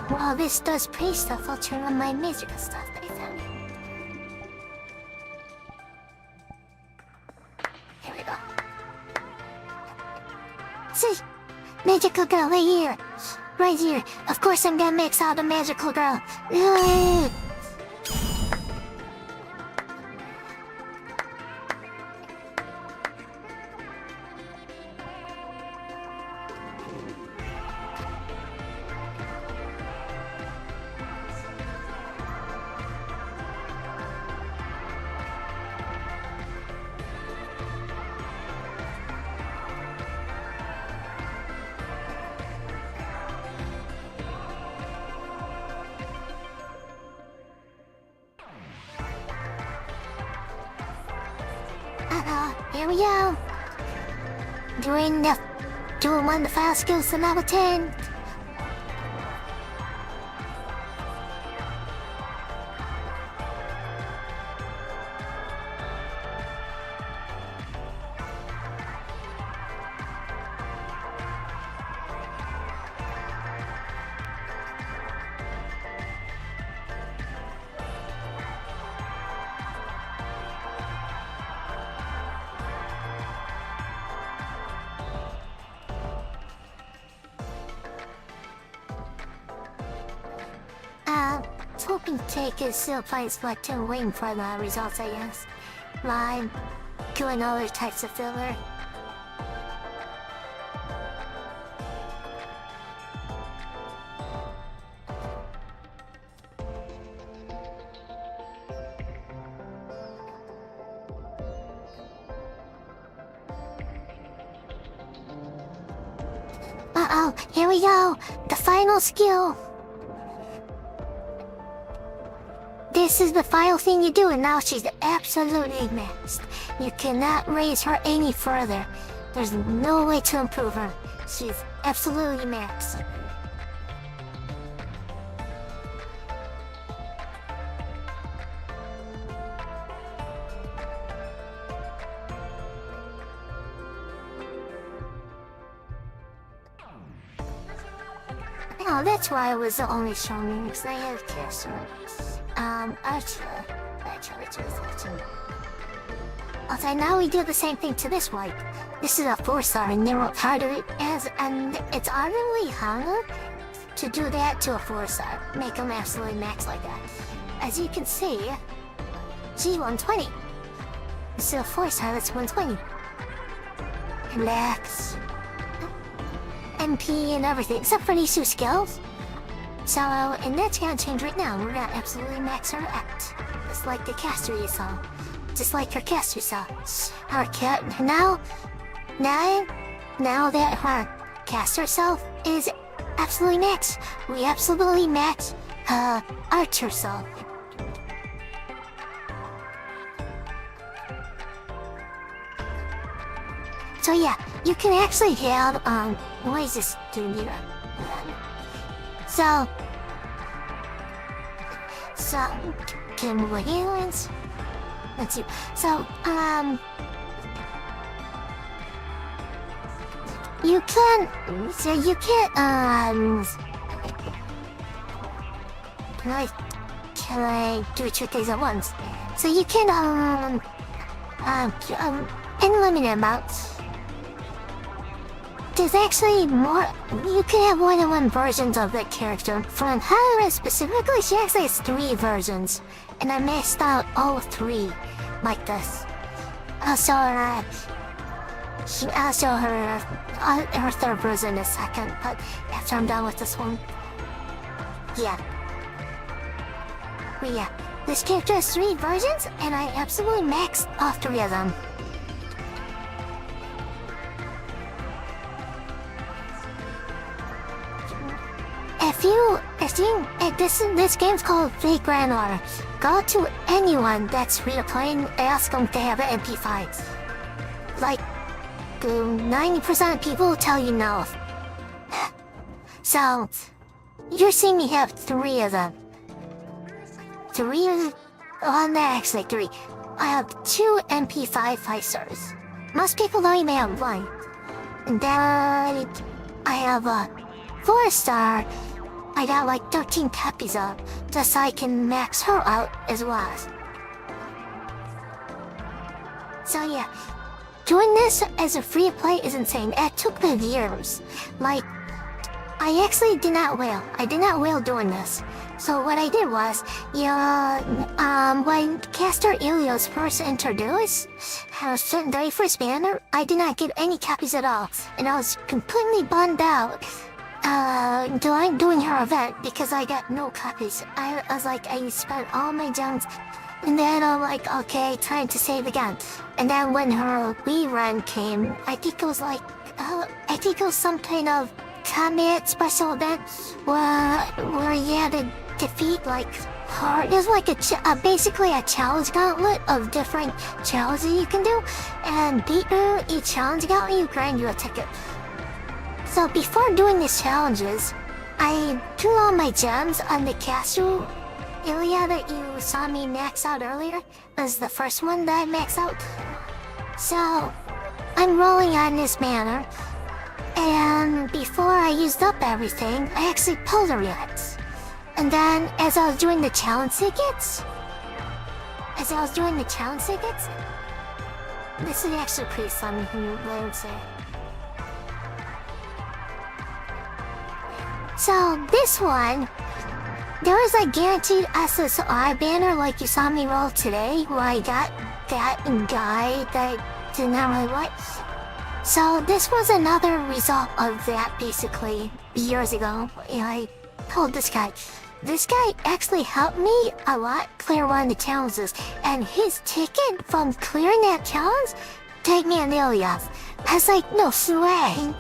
While this does pretty stuff, I'll turn on my magical stuff that I found. Here we go. See? Magical girl right here. Right here. Of course I'm gonna mix out a magical girl. Here we go. Doing one of the file skills to level 10. Hoping to take is still playing Splatoon, waiting for the results, I guess. Like, doing other types of filler. Uh-oh, here we go! The final skill! This is the final thing you do, and now she's absolutely maxed. You cannot raise her any further. There's no way to improve her. She's absolutely maxed. Oh, that's why I was only showing you, because I had a caster. Actually, okay, now we do the same thing to this wipe. This is a 4-star, and they're part of it and it's utterly hard to do that to a 4-star. Make them absolutely max like that. As you can see, G120. This is a 4-star, that's 120. Max. MP and everything, except for these 2 skills. So, and that's gonna change right now. We're gonna absolutely max her out. Just like the caster you saw. Just like her caster saw. Our cat, now that her caster self is absolutely max, we absolutely max, Archer self. So yeah, you can actually have, what is this doing here? So, can we healings? Let's see. So, you can can I do 2 things at once? So you can, unlimited amounts. There's actually more. You can have more than 1 versions of that character. From her specifically, she actually has 3 versions, and I maxed out all 3 like this. I'll show her. I'll show her her 3rd version in a second, but after I'm done with this one. Yeah. But yeah, this character has 3 versions, and I absolutely maxed all 3 of them. I think this game's called Fake Grandwater. Go to anyone that's free to play and ask them if they have an MP5. Like, 90% of people will tell you no. So, you're seeing me have 3 of them. 3 of... Oh, no, actually 3. I have 2 MP5 5-stars. Most people don't even have 1. And then I have a 4-star. I got like 13 copies of, just so I can max her out as well. So yeah, doing this as a free play is insane. It took me years. Like, I actually did not whale. I did not whale doing this. So what I did was, when Caster Ilios first introduced the very first banner, I did not get any copies at all, and I was completely bummed out. Doing her event because I got no copies. I was like, I spent all my gems, and then I'm like, okay, time to save again. And then when her Wii run came, I think it was like, I think it was some kind of combat special event where you had to defeat like her. It was like basically a challenge gauntlet of different challenges you can do, and beat her each challenge gauntlet, you grant you a ticket. So before doing these challenges, I threw all my gems on the castle area that you saw me max out earlier. It was the first one that I maxed out. So I'm rolling on this banner, and before I used up everything, I actually pulled a react. And then as I was doing the challenge tickets, this is actually pretty fun, I would say. So this one, there was a guaranteed SSR banner like you saw me roll today, where I got that guy that did not really what. So this was another result of that basically years ago. I told this guy. This guy actually helped me a lot clear one of the challenges, and his ticket from clearing that challenge take me an Ilias. I was like, no way.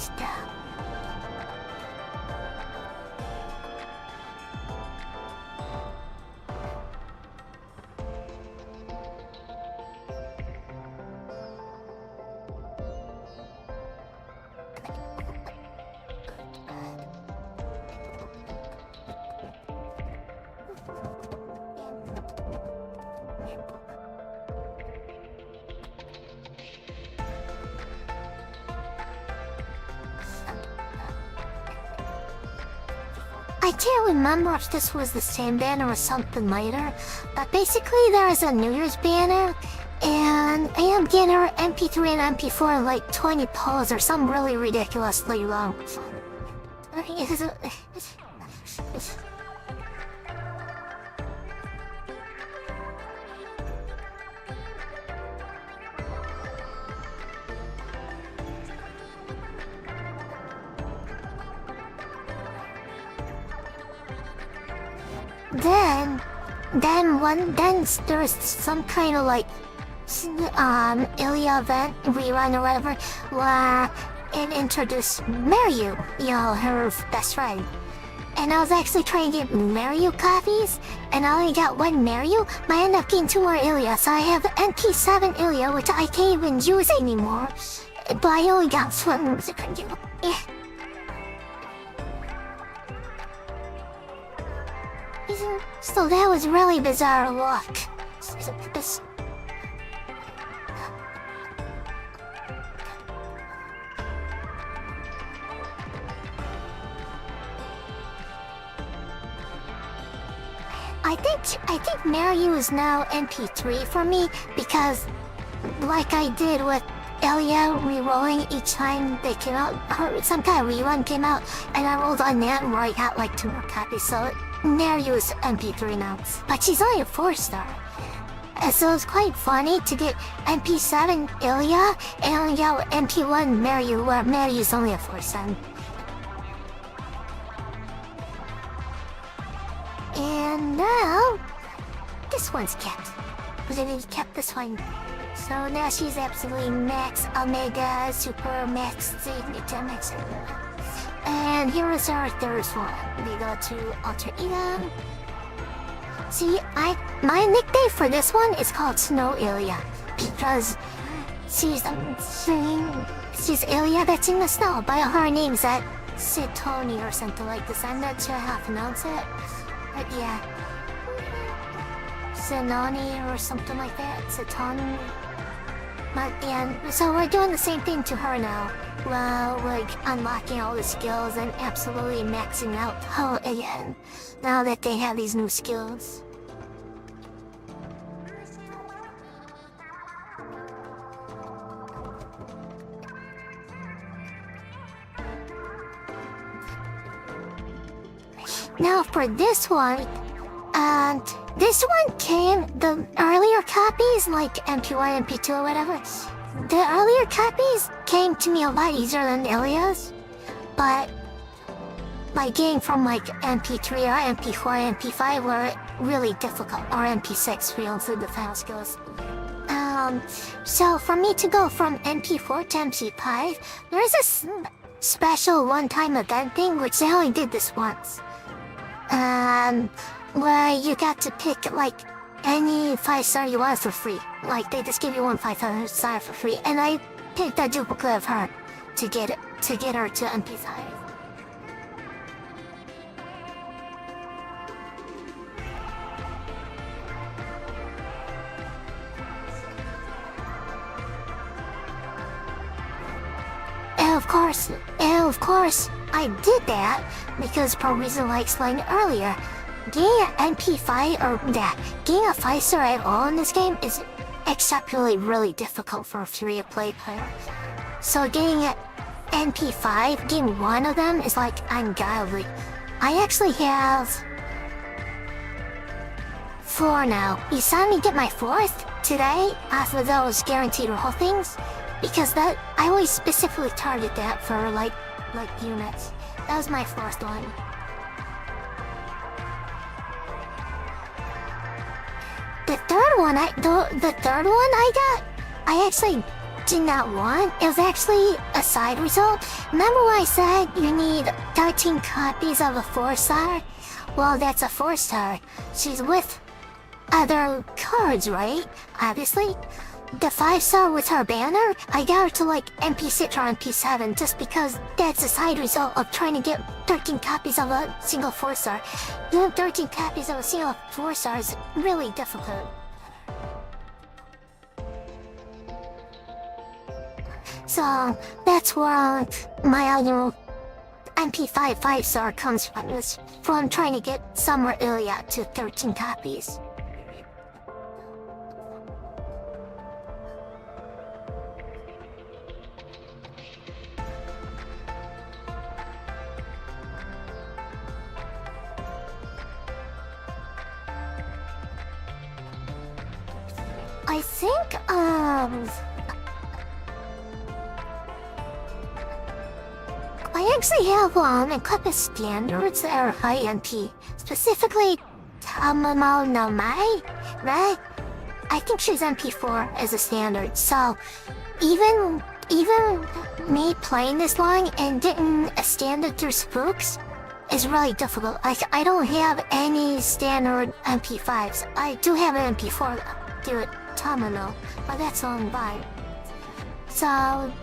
I can't remember if this was the same banner or something later, but basically there is a New Year's banner, and I am getting her MP3 and MP4 in like 20 pulls or something really ridiculously long. Then there's some kind of like Ilya event rerun or whatever, where it introduced Mariu, her best friend. And I was actually trying to get Mariu copies, and I only got 1 Mariu, but I ended up getting 2 more Ilya, so I have MP7 Ilya, which I can't even use anymore. But I only got 1 Yeah. So that was really bizarre luck. I think Mariu is now MP3 for me, because like I did with Elia re-rolling each time they came out, or some kind of rerun came out, and I rolled on that where I got like 2 more copies, so Mariu is MP3 now. But she's only a 4-star. And so it's quite funny to get MP7 Ilya and only got MP1 Mariu, where Mariu is only a 4-star. And now, this one's kept. But then he kept this one. So now she's absolutely max Omega Super Max Signature Max. And here is our third one. We go to Alter Ego. See, my nickname for this one is called Snow Ilya because she's Ilya that's in the snow, but her name's at Sitoni or something like this. I'm not sure how to pronounce it, but yeah, Sinoni or something like that. Sitoni. But yeah, so we're doing the same thing to her now. Well, like unlocking all the skills and absolutely maxing out her again. Now that they have these new skills. Now for this one, and this one came, the earlier copies, like MP1, MP2 or whatever, the earlier copies came to me a lot easier than Ilya's, but like getting from like MP3 or MP4, MP5 were really difficult, or MP6 for include the final skills. So for me to go from MP4 to MP5, there's a special one-time event thing, which I only did this once. Where you got to pick like any 5-star you want for free. Like they just give you one 5-star for free, and I picked a duplicate of her to get her to MP5. And of course, I did that because for reason I explained earlier, getting an MP5 or getting a 5-star at all in this game is exceptionally really difficult for a free-to-play player. So getting an MP5, getting one of them is like ungodly. I actually have 4 now. You saw me get my 4th today off of those guaranteed roll things. Because I always specifically target that for like units. That was my 4th one. The third one I got, I actually did not want. It was actually a side result. Remember when I said you need 13 copies of a 4-star? Well, that's a 4-star. She's with other cards, right? Obviously. The 5-star with her banner, I got her to like MP6 or MP7 just because that's a side result of trying to get 13 copies of a single 4-star. Doing 13 copies of a single 4-star is really difficult. So that's where my MP5 5-star comes from. It's from trying to get Summer Ilya to 13 copies. I think, I actually have, a couple of standards that are high MP. Specifically, Tamamo no Mai, right? I think she's MP4 as a standard, so even me playing this long and getting a standard through spooks is really difficult. Like, I don't have any standard MP5s. I do have an MP4 through it. Tamano, but that's on by. So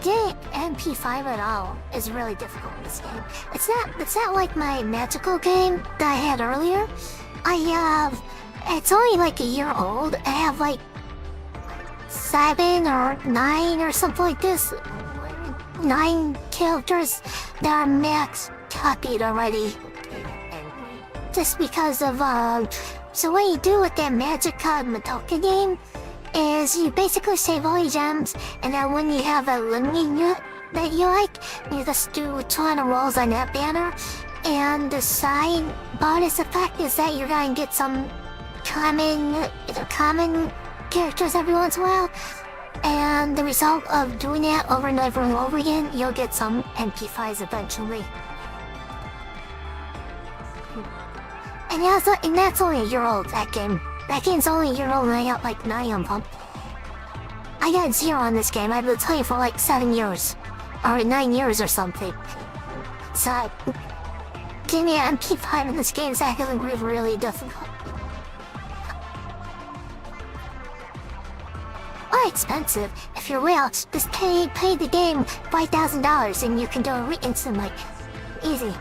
getting MP5 at all is really difficult in this game. It's not like my magical game that I had earlier. It's only like a year old. I have like 7 or 9 or something like this. 9 characters that are max copied already. Just because of so what you do with that Magic Card Matoka game is you basically save all your gems, and then when you have a limiting unit that you like, you just do 200 rolls on that banner, and the side bonus effect is that you're gonna get some common characters every once in a while, and the result of doing that over and over and over again, you'll get some MP5s eventually. And that's only a year old, that game. That game's only a year old and I got like 9 of them. I got 0 on this game. I've been playing for like 7 years. Or 9 years or something. So, getting an MP5 in this game is actually really difficult. Or expensive. If you're real, just pay the game $5,000 and you can do it instantly. Easy.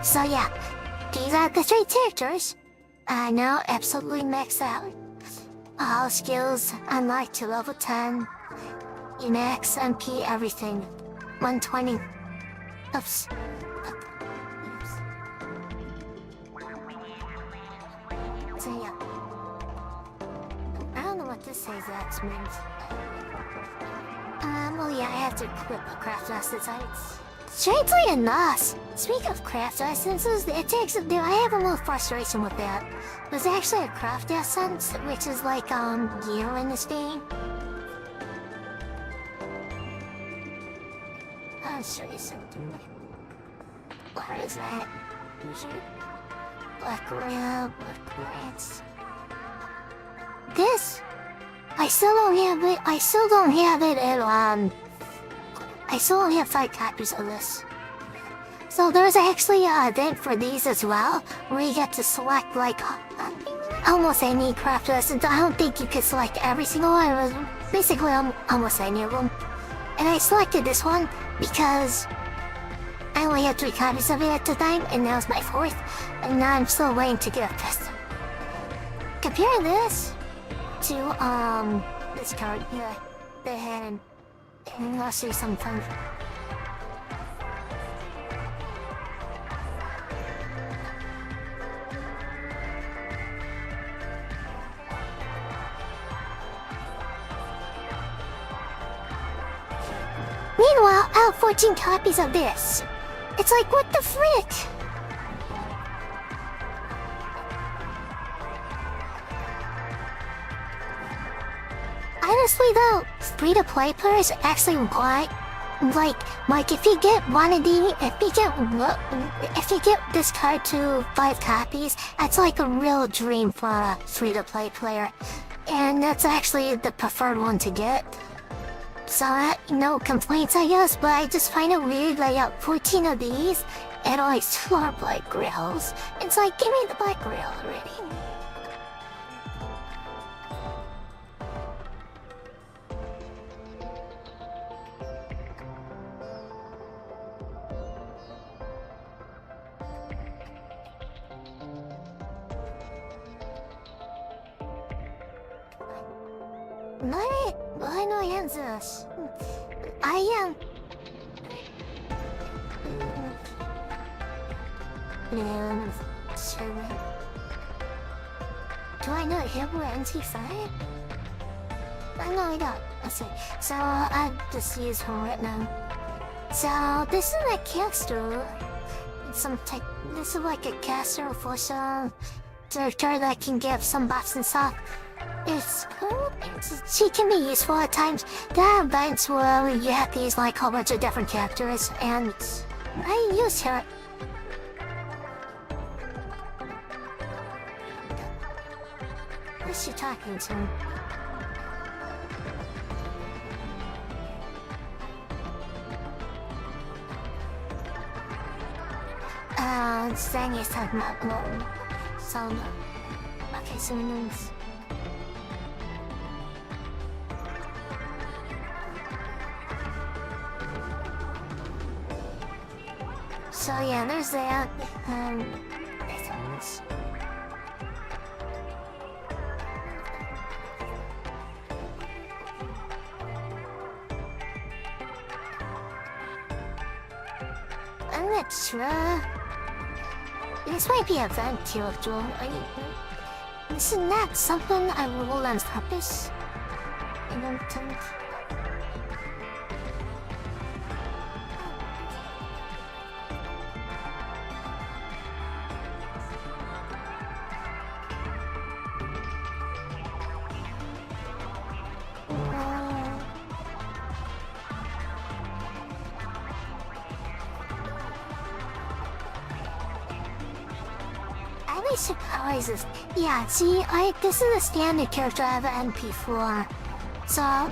So yeah, these are the 3 characters. I now absolutely maxed out. All skills unlocked to level 10. Max MP everything. 120. Oops. So yeah. I don't know what this says that means. Well yeah, I have to equip a craft essence. Strangely enough, speaking of craft essences, I have a little frustration with that. There's actually a craft essence, which is like, gear in this game. I'll show you something. Where is that? Black rail, black rats. This? I still don't have it at, I still only have 5 copies of this. So there's actually an event for these as well, where you get to select like almost any craft essence. I don't think you could select every single one, it was basically almost any of them. And I selected this one because I only had 3 copies of it at the time, and that was my 4th, and now I'm still waiting to get a 5th. Compare this to this card here, the hand. And I'll see something. Meanwhile, I have 14 copies of this. It's like, what the frick? Honestly though, free-to-play players actually want, like if you get one of these, if you get this card to 5 copies, that's like a real dream for a free-to-play player, and that's actually the preferred one to get. So no complaints, I guess, but I just find it weird. Like 14 of these, and only 2 are black rails. It's like, give me the black rail already. I know answers. I am. Do I not have an NT5? I know I don't. Let's see. So I just use her right now. So this is a caster. Some type. This is like a caster for some character that can give some buffs and stuff. It's cool. She can be useful at times. There are events where you have to use like a whole bunch of different characters, and I use her. Who's she talking to? Zanya's talking about Lord. So, okay, so means. So yeah, there's that. I'm not sure. This might be a event character. This is not something I roll on purpose. I don't think. many surprises. Yeah, see, this is a standard character I have an NP4. So,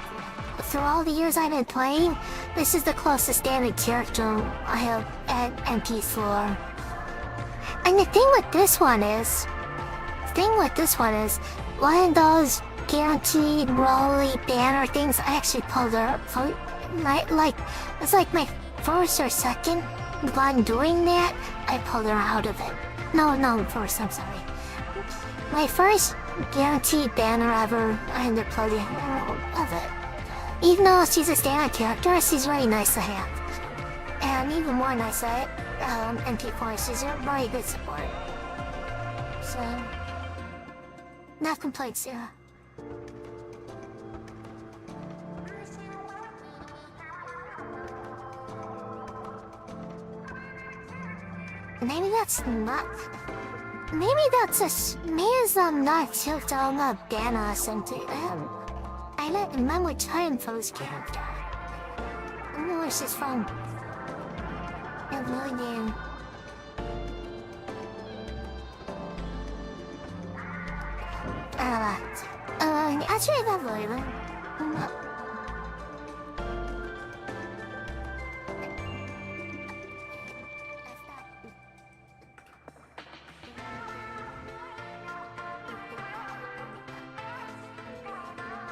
through all the years I've been playing, this is the closest standard character I have at NP4. And the thing with this one is, one of those guaranteed rolly banner things I actually pulled her for, it's like my first or second one doing that, I pulled her out of it. No, first, I'm sorry. My first guaranteed banner ever, I ended up pulling out of it. Even though she's a standard character, she's very nice to have. And even more nice at NP4, she's a very good support. So, enough complaints, Sarah. Maybe that's not. Maybe that's I'm not hooked on a banner or something. I don't remember time for this character. I don't know where she's from. I have no idea. Actually, not really.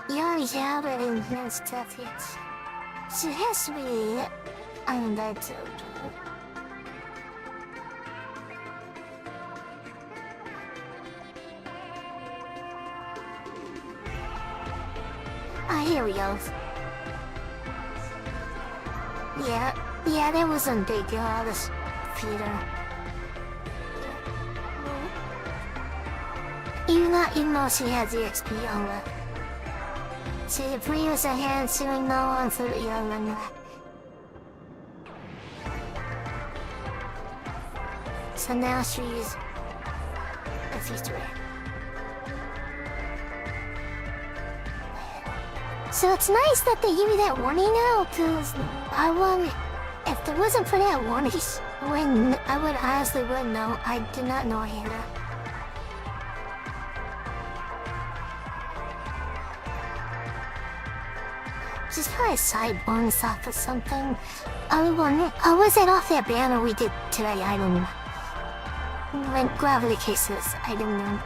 You already have it in his stuff yet. So it has to be on that too. Here we go. Yeah, that wasn't big deal, this Peter. Even though she has the XP on her. See, the previous I had doing no one for the young one. So now she's a feature. So it's nice that they give you that warning now, cause if there wasn't for that warning, I would honestly wouldn't know. I did not know I had that. Just probably side bonus off of something. Was it off that banner we did today? I don't know. When gravity cases, I don't know.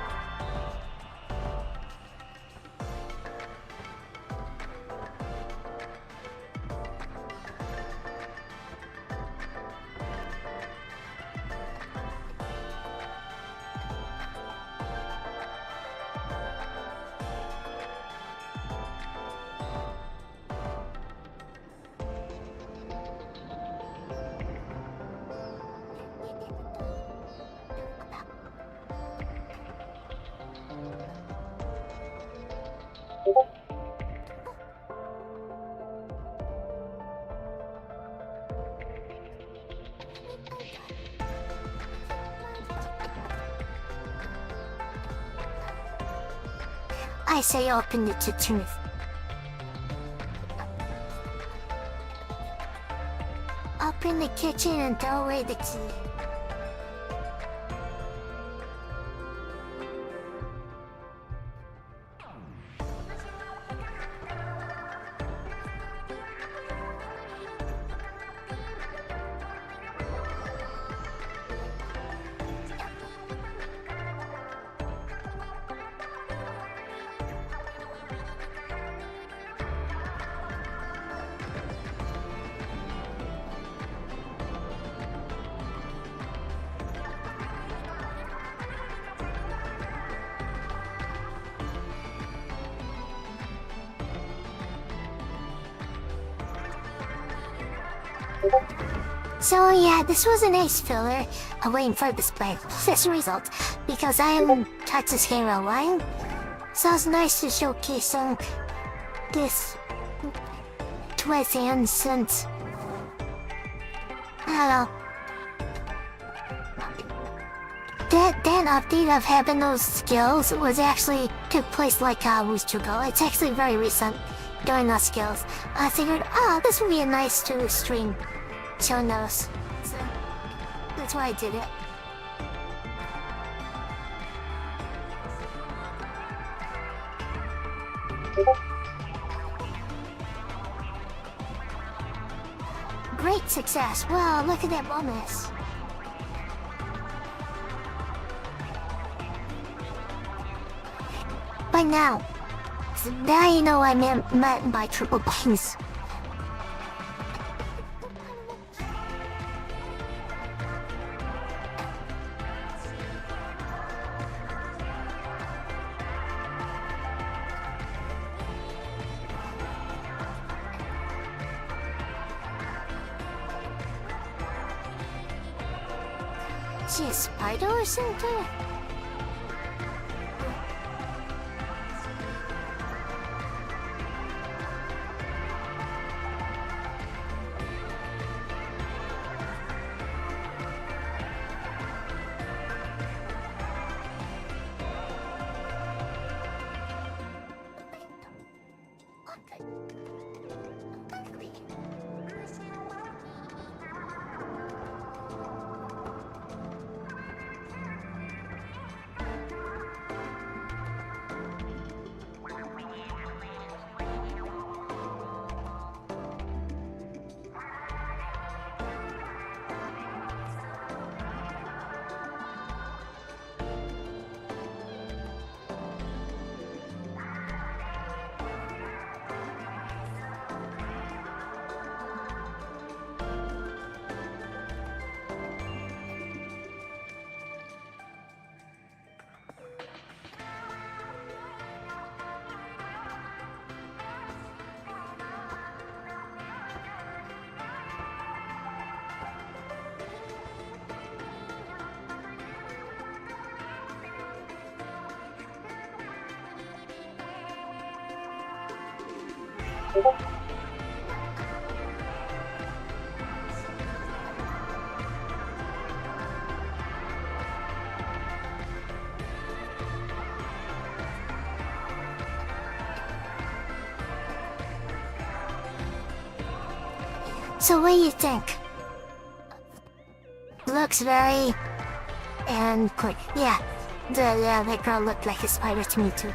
I say open it to truth. Open the kitchen and throw away the key. So yeah, this was a nice filler. I'm waiting for this result because I haven't touched this game in a while. So it's nice to showcase this twist and since I don't know. That update of having those skills was actually took place like a week ago. It's actually very recent doing those skills. I figured, this would be a nice to stream. Showing those. So that's why I did it. Great success. Wow, look at that bonus. By now you know I meant by triple points. Is she a spider or something? So what do you think? Looks very... and quick. Yeah, that girl looked like a spider to me too.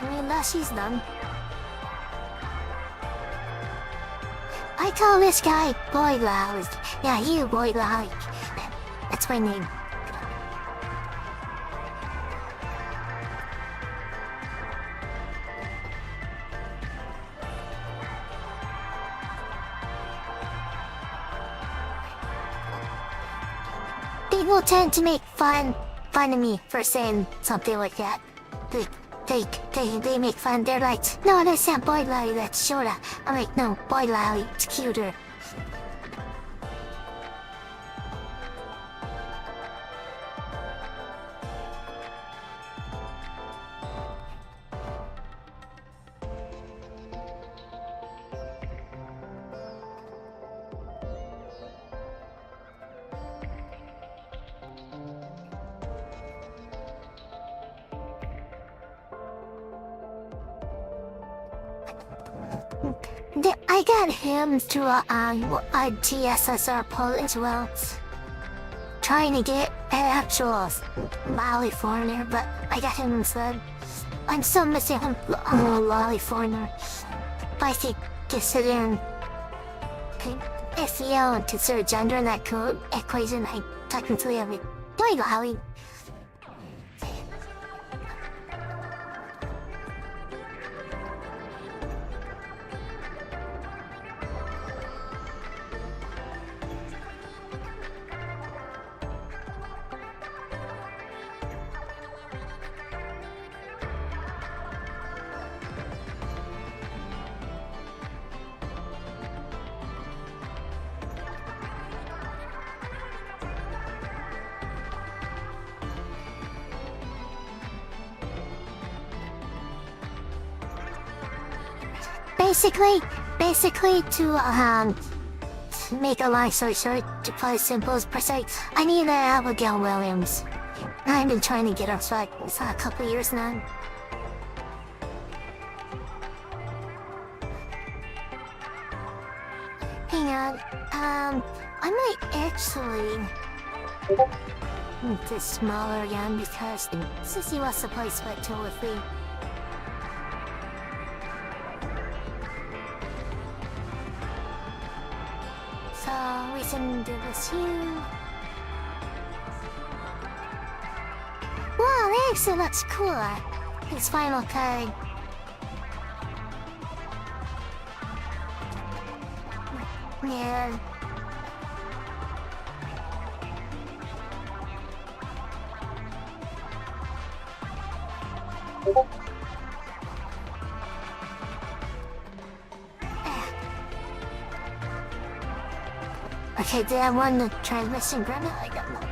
I mean, now she's done. I call this guy Boy Loud. Yeah, you Boy Loud. That's my name. People tend to make fun of me for saying something like that. They make fun. They're like, no, that's not Boy Lolly, that's Shora. I'm like, no, Boy Lolly, it's cuter. I got him through a TSSR poll as well. Trying to get an actual Lolly foreigner, but I got him instead. I'm still missing him, Lolly foreigner. But I think considering if you don't consider gender in that code equation, I technically have a Boy Lolly. Basically to make a long story short, to put it simple as precise, I need an Abigail Williams. I've been trying to get her for like a couple of years now. Hang on, I might actually... this smaller again because Sissy wants to play Split 2 with me. So we can do this here. Wow, that actually looks cooler. His final card. Yeah. Okay, did I want the transmission granite? I got nothing.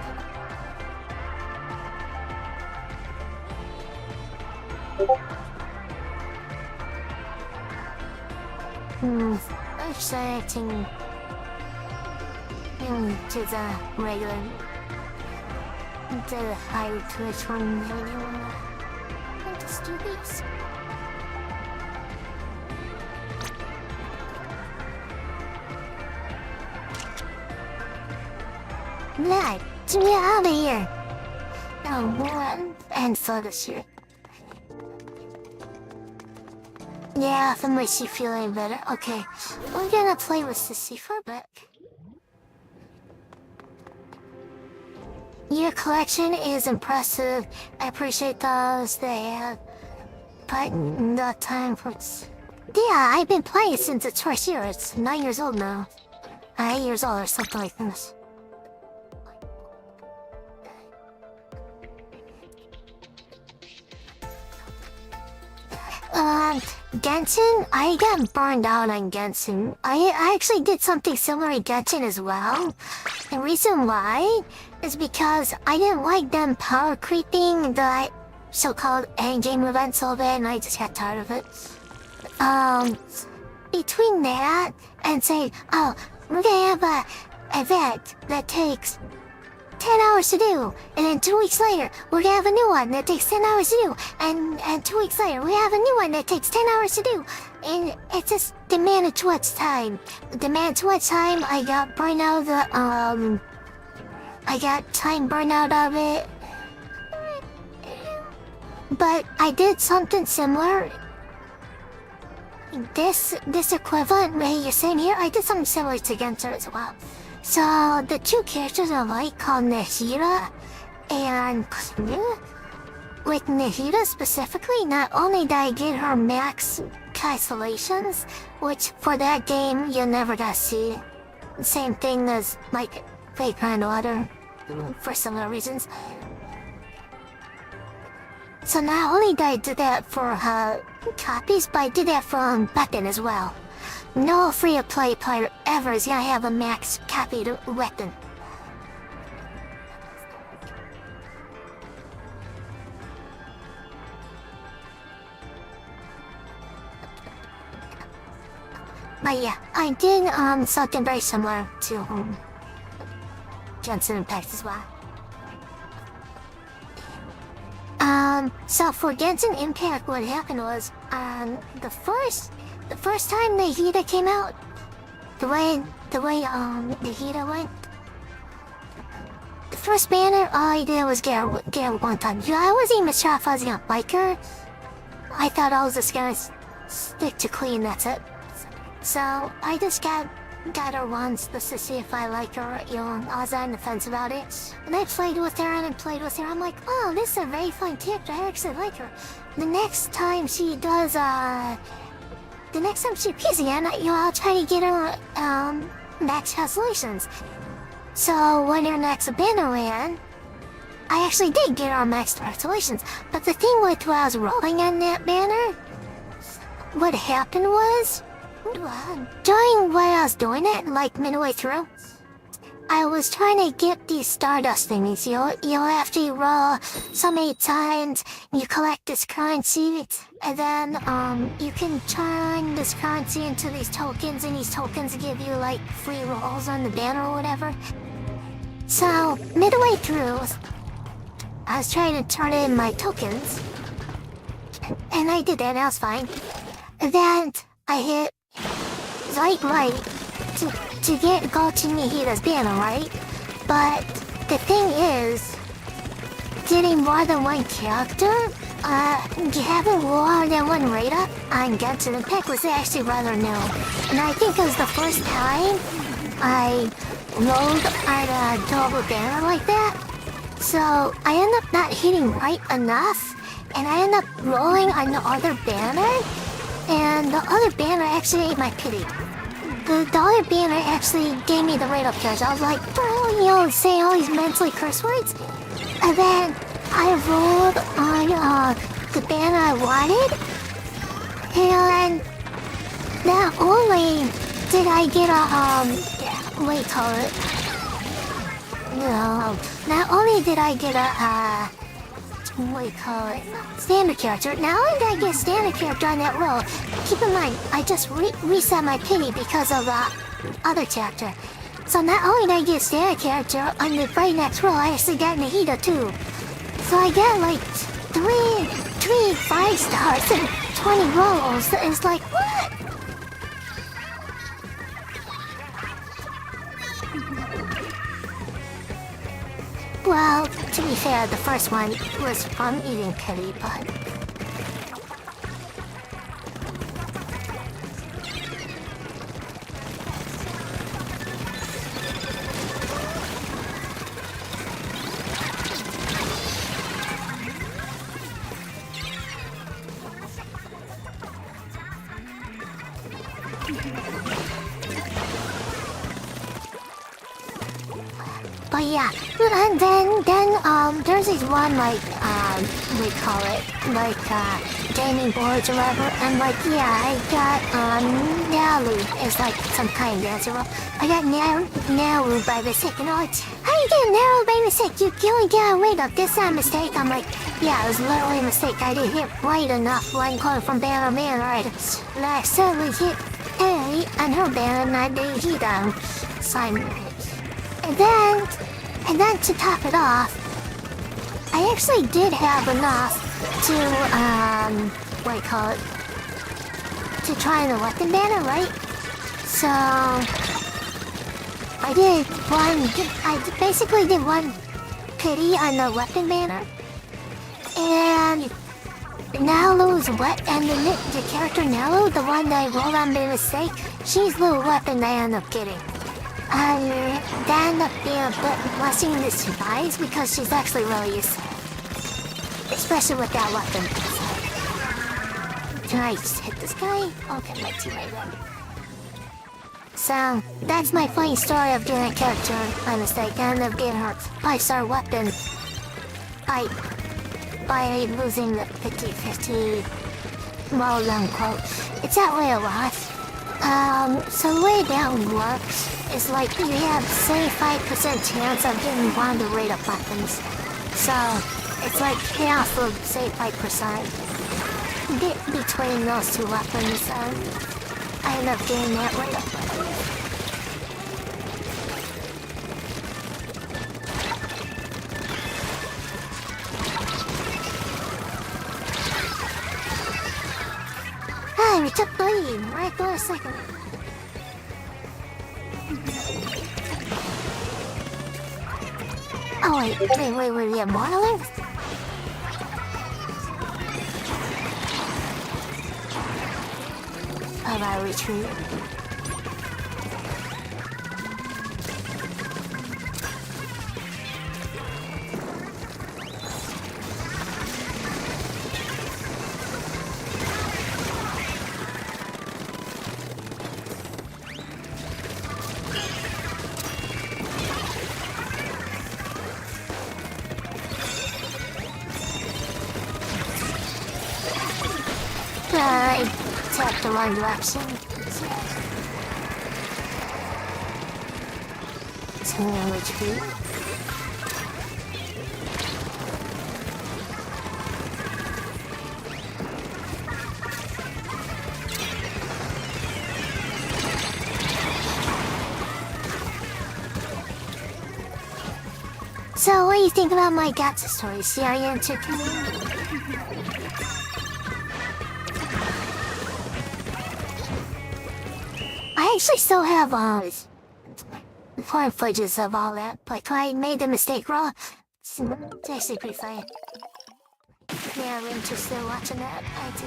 Exciting into the regular, the high Twitch one. I'll just do these. Nah, get me out of here! Oh, one and photo shoot. Yeah, that makes you feeling better. Okay, we're gonna play with Sissy for a bit. Your collection is impressive. I appreciate those they have, but not time for it. Yeah, I've been playing since its first year. It's 9 years old now. 8 years old or something like this. Genshin? I got burned out on Genshin. I actually did something similar to Genshin as well. The reason why is because I didn't like them power creeping the so-called endgame event so bad and I just got tired of it. Between that and saying, oh, we're gonna have a event that takes 10 hours to do, and then 2 weeks later, we're gonna have a new one that takes 10 hours to do, and 2 weeks later, we have a new one that takes 10 hours to do, and it just demanded too much time. I got burned out of the, I got time burned out of it. But I did something similar. This equivalent, right, you're saying here, I did something similar to Genshin as well. So, the two characters I like called Nahira and Kusumu. With Nahira specifically, not only did I get her max constellations, which for that game you'll never got to see. Same thing as my great granddaughter, for similar reasons. So not only did I do that for her copies, but I did that for Beacon as well. No free-to-play player ever is gonna have a max copied weapon. But yeah, I did something very similar to Genshin Impact as well. So for Genshin Impact, what happened was, the first time the Hida came out, the way the Hida went, the first banner, all I did was get her one time. I wasn't even sure if I was gonna like her. I thought I was just gonna stick to clean, that's it. So I just got her once just to see if I like her, you know, I was on the fence about it. And I played with her and I played with her. I'm like, oh, this is a very fun character, I actually like her. The next time she does, the next time she appears again, you know, I'll try to get her, max constellations. So when her next banner ran, I actually did get her max constellations. But the thing with when I was rolling on that banner, what happened was, during when I was doing it, like midway through, I was trying to get these Stardust thingies, you know, after you roll so many times, you collect this currency, and then, you can turn this currency into these tokens, and these tokens give you, like, free rolls on the banner or whatever. So, midway through, I was trying to turn in my tokens, and I did that, and I was fine. Then, I hit right, to go to Nihida's banner, right? But the thing is, getting more than one character, having more than one rate up on Genshin Impact was actually rather new. And I think it was the first time I rolled on a double banner like that. So I end up not hitting right enough, and I end up rolling on the other banner, and the other banner actually ate my pity. The other banner actually gave me the rate up charge. I was like, bro, saying all these mentally curse words. And then I rolled on the banner I wanted, and not only did I get not only did I get a standard character. Not only did I get standard character on that roll, keep in mind, I just reset my pity because of the other character. So not only did I get standard character, on the very next roll, I actually got Nahida too. So I got like three 5 stars and 20 rolls. It's like, what? Well, to be fair, the first one was from eating pity, but... But yeah, and then there's this one we call it gaming boards or whatever, and yeah, I got Naru is like some kind of dancer. I got Naru by mistake, and like, how you get Naru by mistake? You only get a rate up. This not a mistake. I'm like, yeah, it was literally a mistake. I didn't hit right enough when going from banner to banner. And I suddenly hit A on her banner, and I didn't hit Simon. And then to top it off, I actually did have enough to try the weapon banner, right? So I basically did one pity on the weapon banner, and Nalu's and the character Nalu, the one that I rolled on by mistake, she's the weapon I end up getting. That ended up being a blessing in disguise because she's actually really useful. Especially with that weapon. Can I just hit this guy? Okay, my teammate then. So, that's my funny story of getting a character by mistake. I ended up getting her 5-star weapon by losing the 50-50 roll unquote. It's that way a lot. So the way that works is like you have 75% chance of getting one of the rate up weapons. So it's like half of 75% between those two weapons. I end up getting that rate up weapon. We took the lead right for a second. Oh wait, we have more alerts? How about retreat? I tapped the wrong direction. So I'm gonna retreat. So what do you think about my gacha story? See, are you entertained? I actually still have, footage of all that, but I made the mistake raw. It's actually pretty funny. Yeah, I'm interested in watching that. I do.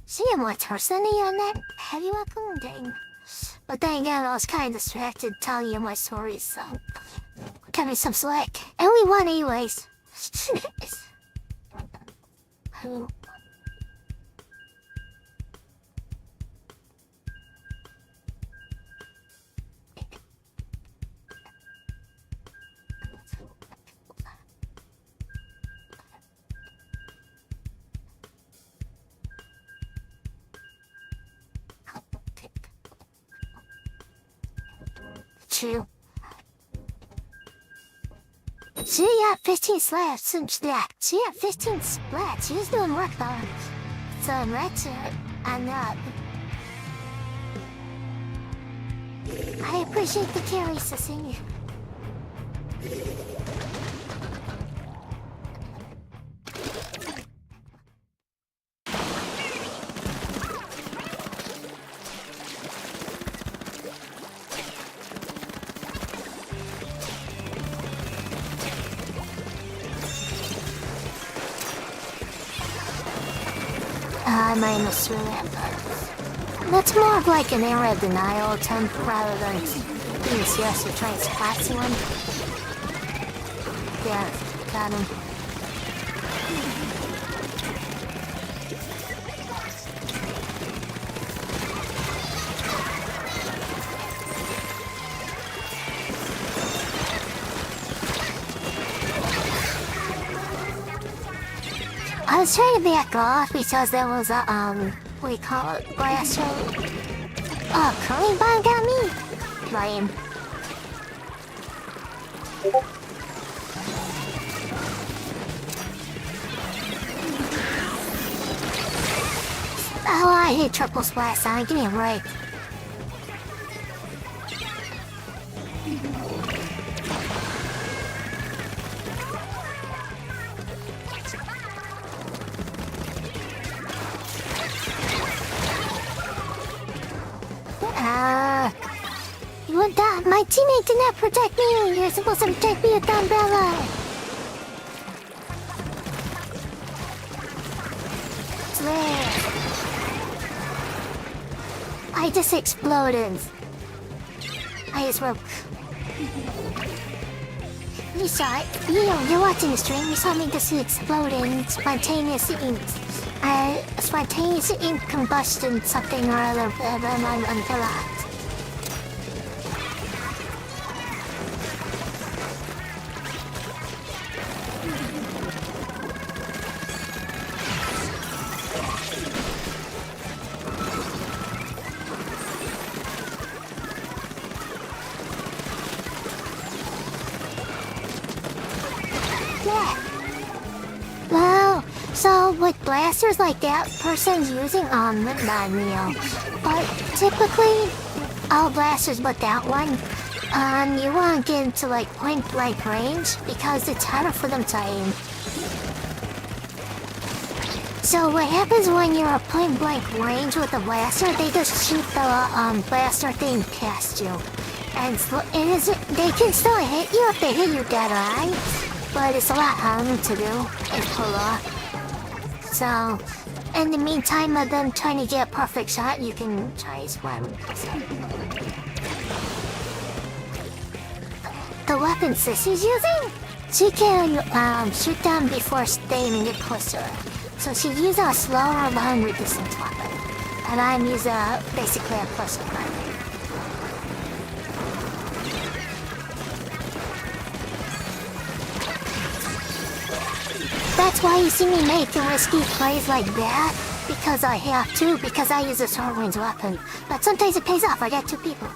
Seeing what's personally on that heavy weapon thing. But then again, I was kind of distracted telling you my story, so cut me some slack. And we won anyways. True. She got 15 slabs and yeah, she got 15 splats. She's doing work though. So I'm ratchet and I appreciate the carries to sing. I might misread that, but that's more of like an area denial attempt rather than being serious or trying to spot someone. Yeah, got him. I was trying to back off because there was a, what do you call it, blaster? Oh, curling bomb got me? Lame. Oh, I hate triple splash sound, give me a break. You would die. My teammate did not protect me. You're supposed to protect me with the umbrella. It's there. I just exploded. I just broke. You saw it. You're watching the stream. You saw me just exploding spontaneous ink combustion something or other until I. Well, so with blasters like that, person's using non-neo. But typically, all blasters but that one, you want to get into like point blank range because it's harder for them to aim. So what happens when you're at point blank range with a blaster, they just shoot the blaster thing past you. And they can still hit you if they hit you dead eye, but it's a lot harder to do and pull off. So, in the meantime of them trying to get a perfect shot, you can try swim. The weapon Sissy's using? She can shoot them before staying and get closer. So she uses a slower long resistance weapon. And I'm using basically a closer weapon. That's why you see me making risky plays like that. Because I have to, because I use a short range weapon. But sometimes it pays off, I got two people.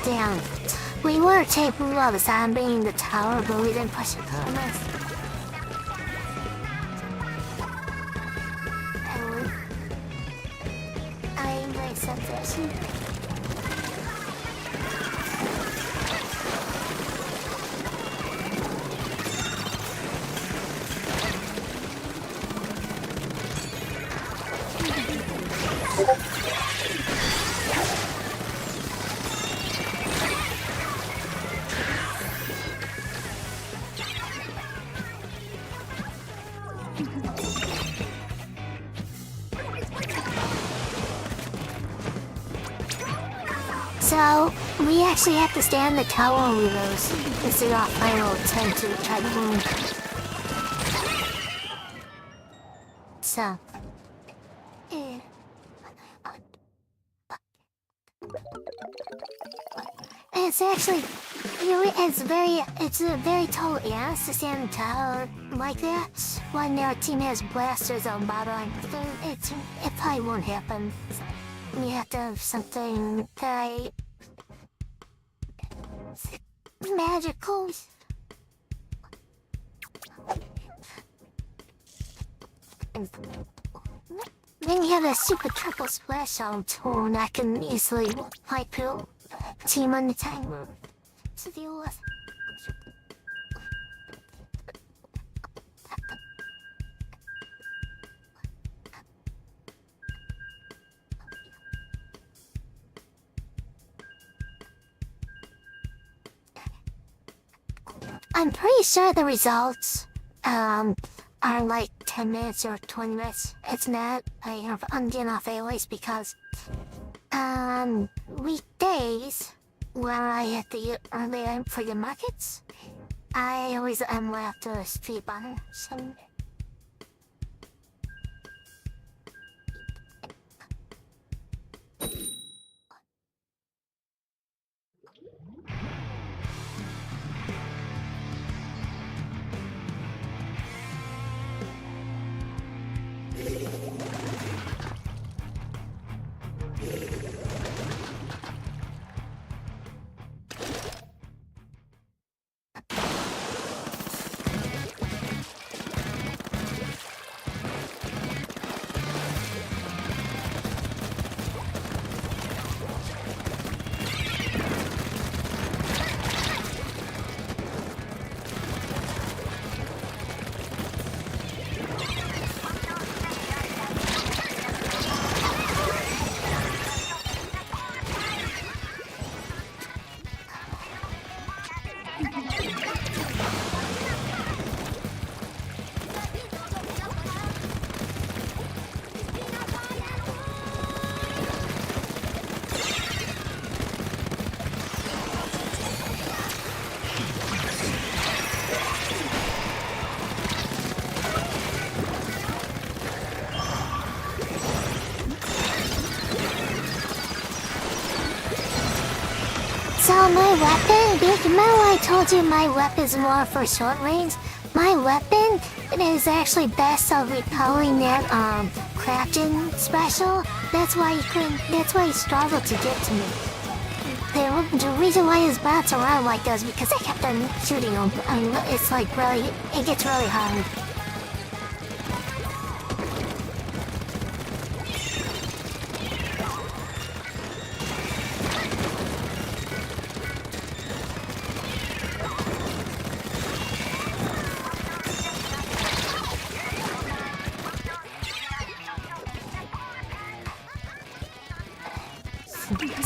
Damn. We were capable of zombieing the tower, but we didn't push it on us. I embrace subversion. So, we actually have to stay on the tower with those. This is our final attempt to try to win. So. It's actually, it's a very tall ass to stand on the tower like that. When our team has blasters on bottom, it probably won't happen. You have to have something very magical. Then you have a super triple splash on tool, and I can easily wipe your team on the timer to deal with. I'm pretty sure the results are like 10 minutes or 20 minutes. It's not. I'm getting off anyways because weekdays when I have to get early for the markets, I always am left to street banner. So. So my weapon, remember I told you my weapon's more for short range? My weapon is actually best of repelling that crafting special. That's why he struggled to get to me. The reason why his bounce around like that is because I kept on shooting him. It's like really, it gets really hard.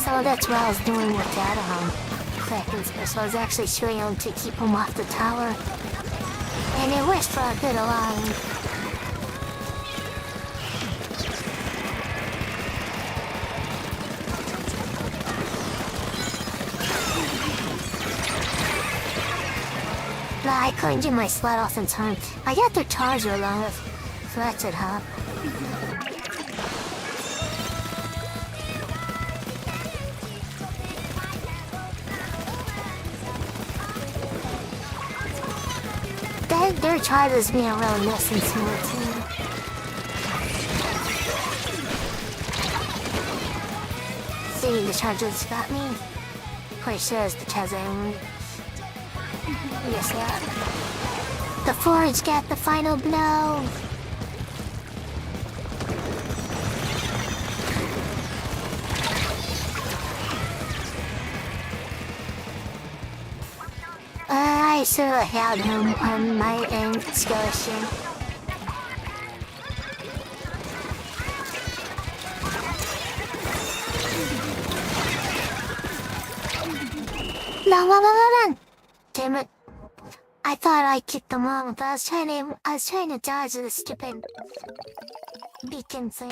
So that's what I was doing with that cracking special. I was actually shooting him to keep him off the tower. And it worked for a good while. Nah, I couldn't get my sled off in time. I got the charger along with Fletched Hop. their charges being really nice and smooth too. See, the charges got me. Pretty sure it's the chasm. Yes, yeah. The forge got the final blow. I should have held him on my excursion. No. Damn it. I thought I kicked them all, but I was trying to dodge the stupid beacon thing.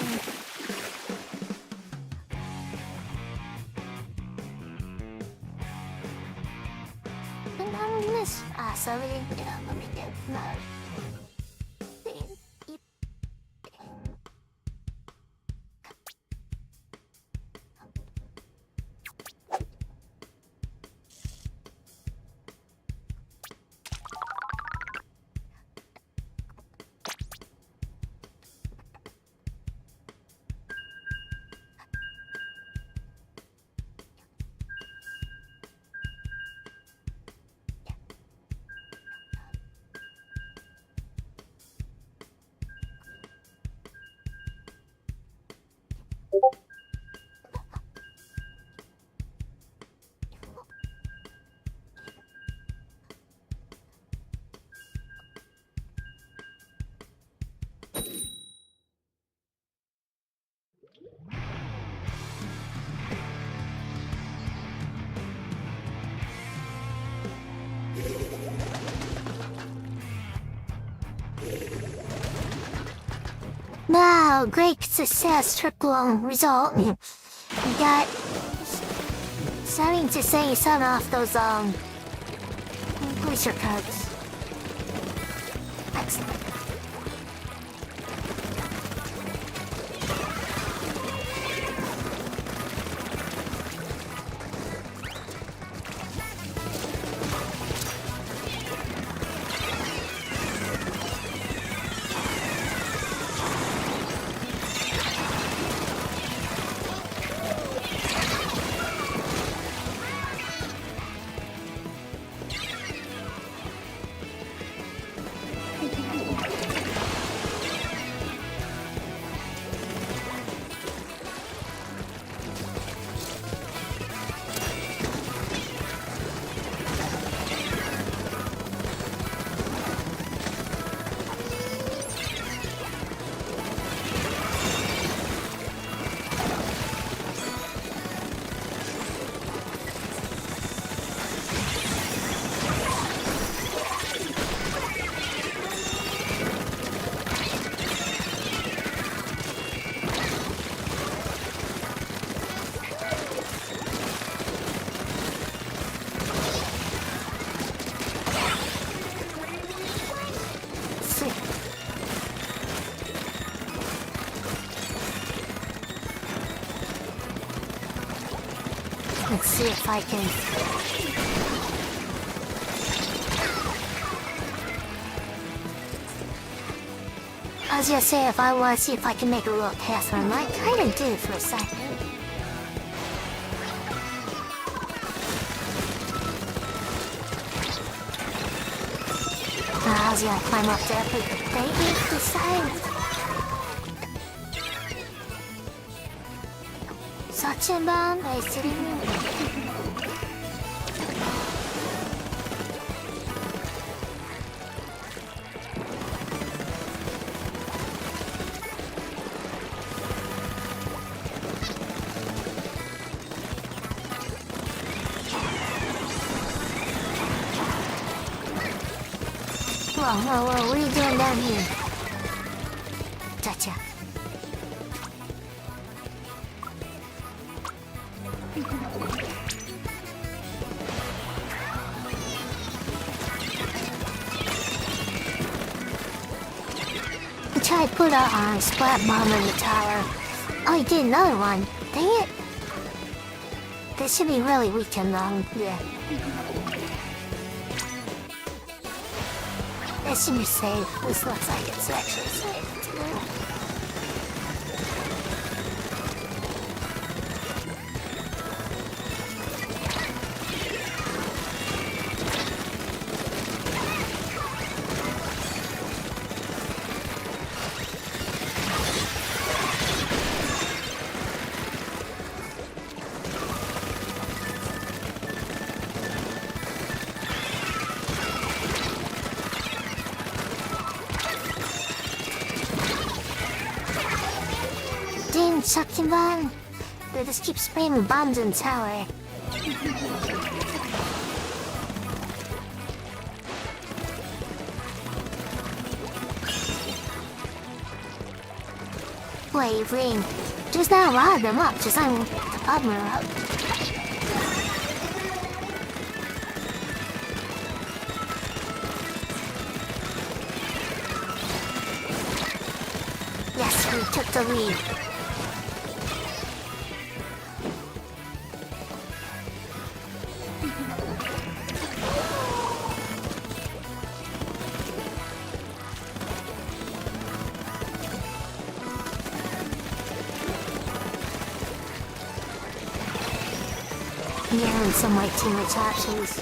And I miss. Sorry. Yeah, let me get no. Wow, great success, triple result. We got starting to say some off those glacier cards. Excellent. Let's see if I can. I was gonna say if I want to see if I can make a little pass run. I kinda did for a second. I was gonna climb up there, but they decided. Such a bomb, I see. Whoa, what are you doing down here? Gotcha. I tried to put a splat bomb in the tower. Oh, he did another one. Dang it. This should be really weak and yeah. This should be safe. This looks like it's actually safe to do. Chucking bomb. They just keep spraying bombs in the tower. Wait, ring. Just not a lot of them up, just not the bottom up. Yes, we took the lead. Yeah, and some white teammates options.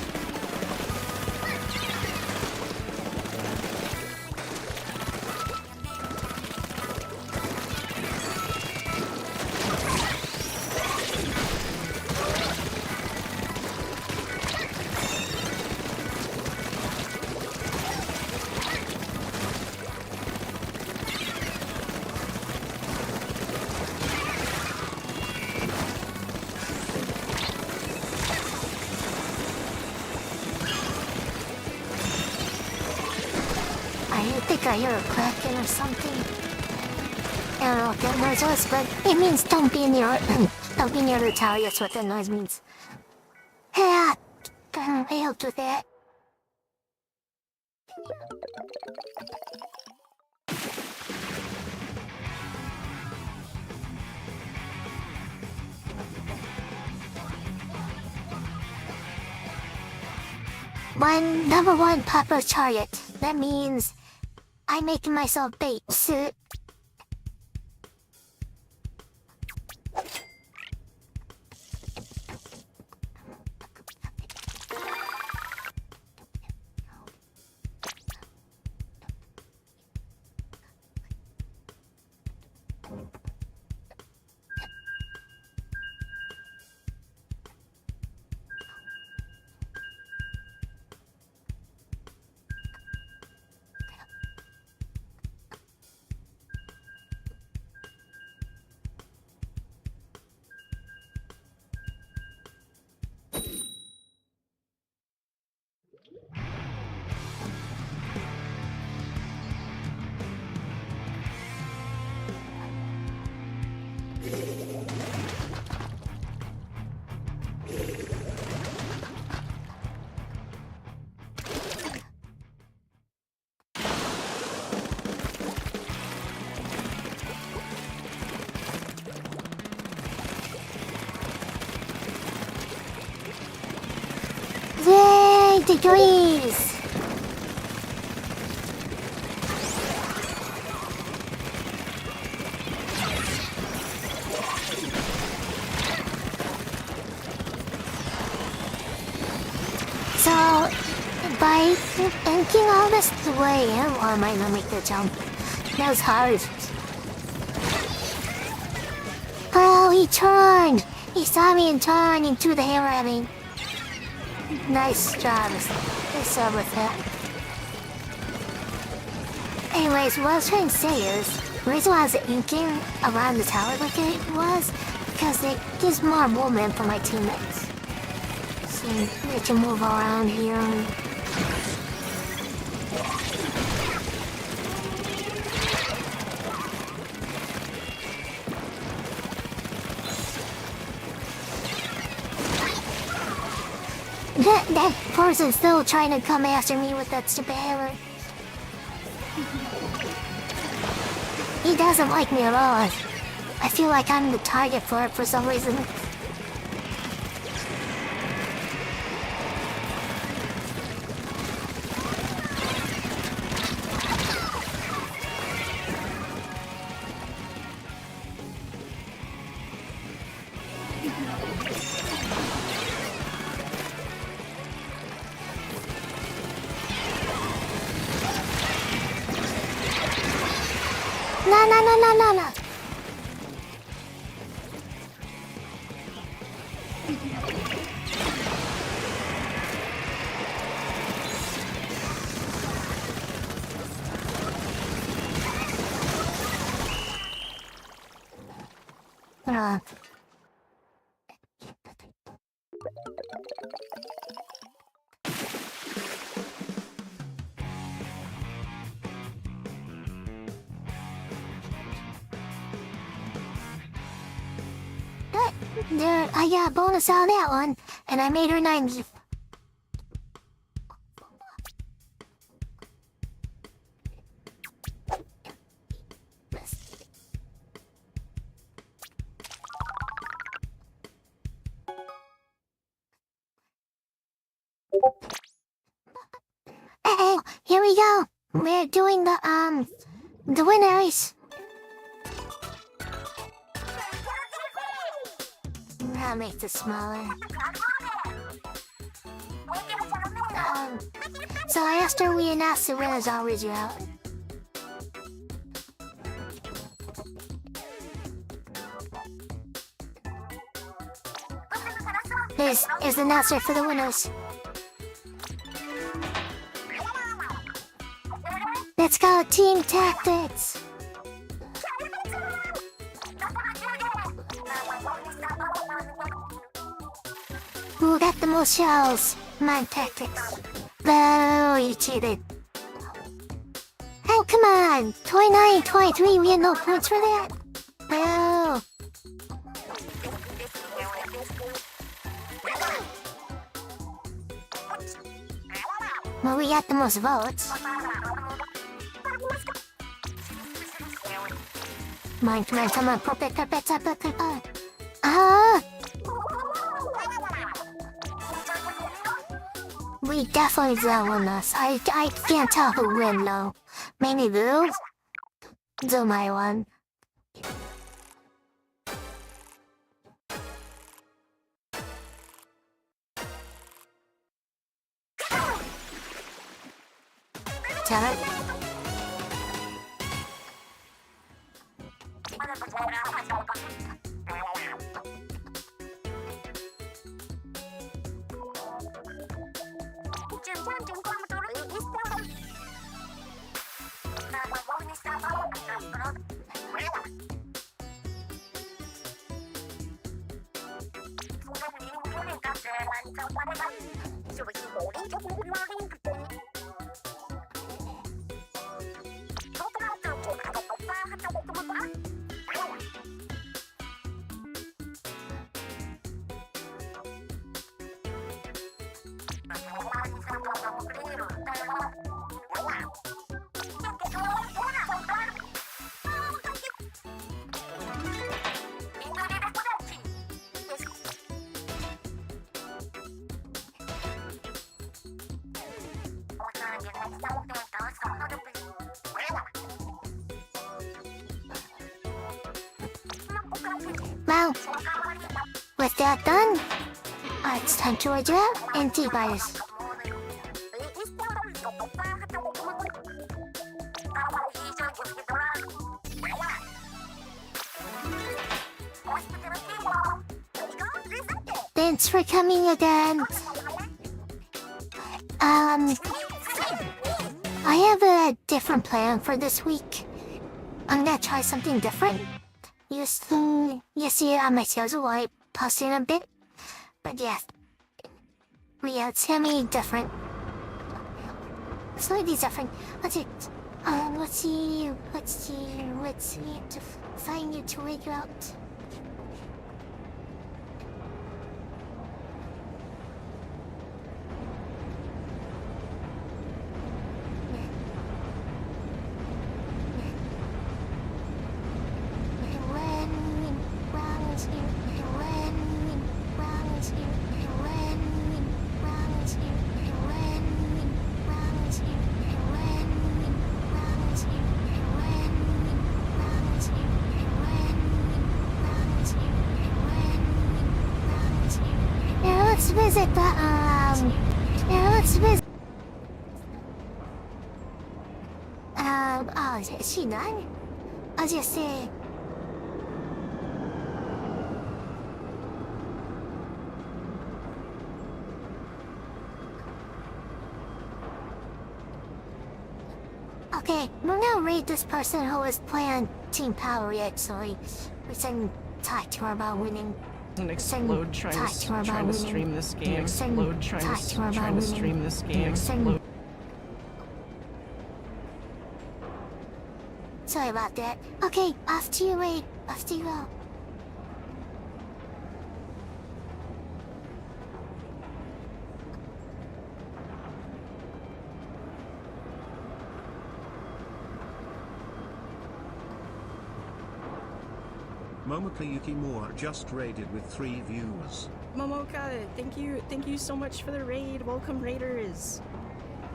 I think I hear a cracking or something. I don't know what that noise was, but it means don't be near don't be near the tower. That's what that noise means. Yeah, I helped with that. Number one popular target. That means I'm making myself bait. Yay, degrees! So, by thinking all this way, I might not make the jump. That was hard. Oh, he turned! He saw me and turned into the hair rabbit. Nice job. Nice job with that. Anyways, what I was trying to say is, the reason why I was inking around the tower like it was, because it gives more movement for my teammates. So they can move around here. That person's still trying to come after me with that stupid hammer. He doesn't like me at all. I feel like I'm the target for it for some reason. No, no, no, no, no, no. Uh, There, I got a bonus on that one, and I made her 90. Hey, here we go. We're doing the winners. I'll make this smaller. So after we announce the winners, I'll read you out. This is the announcer for the winners. Let's go, Team Tactics! Who got the most shells? Mine Tactics. No, you cheated. Oh, come on! 29, 23, we had no points for that. No. Well, we got the most votes. Mine, come on, we definitely don't win this. I can't tell who win though. Maybe Lou? Do my one. Tell it. Well, with that done, it's time to adjust and T-Virus. Thanks for coming again. I have a different plan for this week. I'm gonna try something different. You see it on my social white posting a bit, but yes, it's gonna be different. Slightly different. Let's see to find you to figure out. Let's visit the let's visit. Oh, is she done? As you see. Okay, we're gonna raid this person who is playing Team Power yet, so we can talk to her about winning. And explode trying to stream this game. Explode trying to stream this game. Explode. Sorry about that. Okay, off to you, raid. Off to you go. Momoka Yukimura just raided with 3 viewers. Momoka, thank you so much for the raid. Welcome raiders.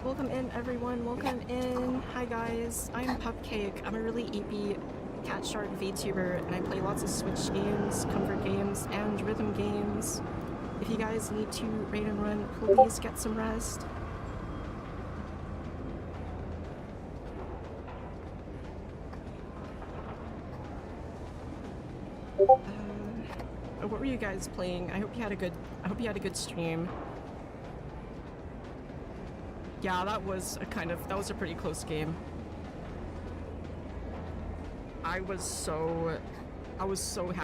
Welcome in everyone, welcome in. Hi guys, I'm Pupcake. I'm a really EP cat shark VTuber and I play lots of Switch games, comfort games, and rhythm games. If you guys need to raid and run, please get some rest. What were you guys playing? I hope you had a good stream. Yeah, that was a pretty close game. I was so happy.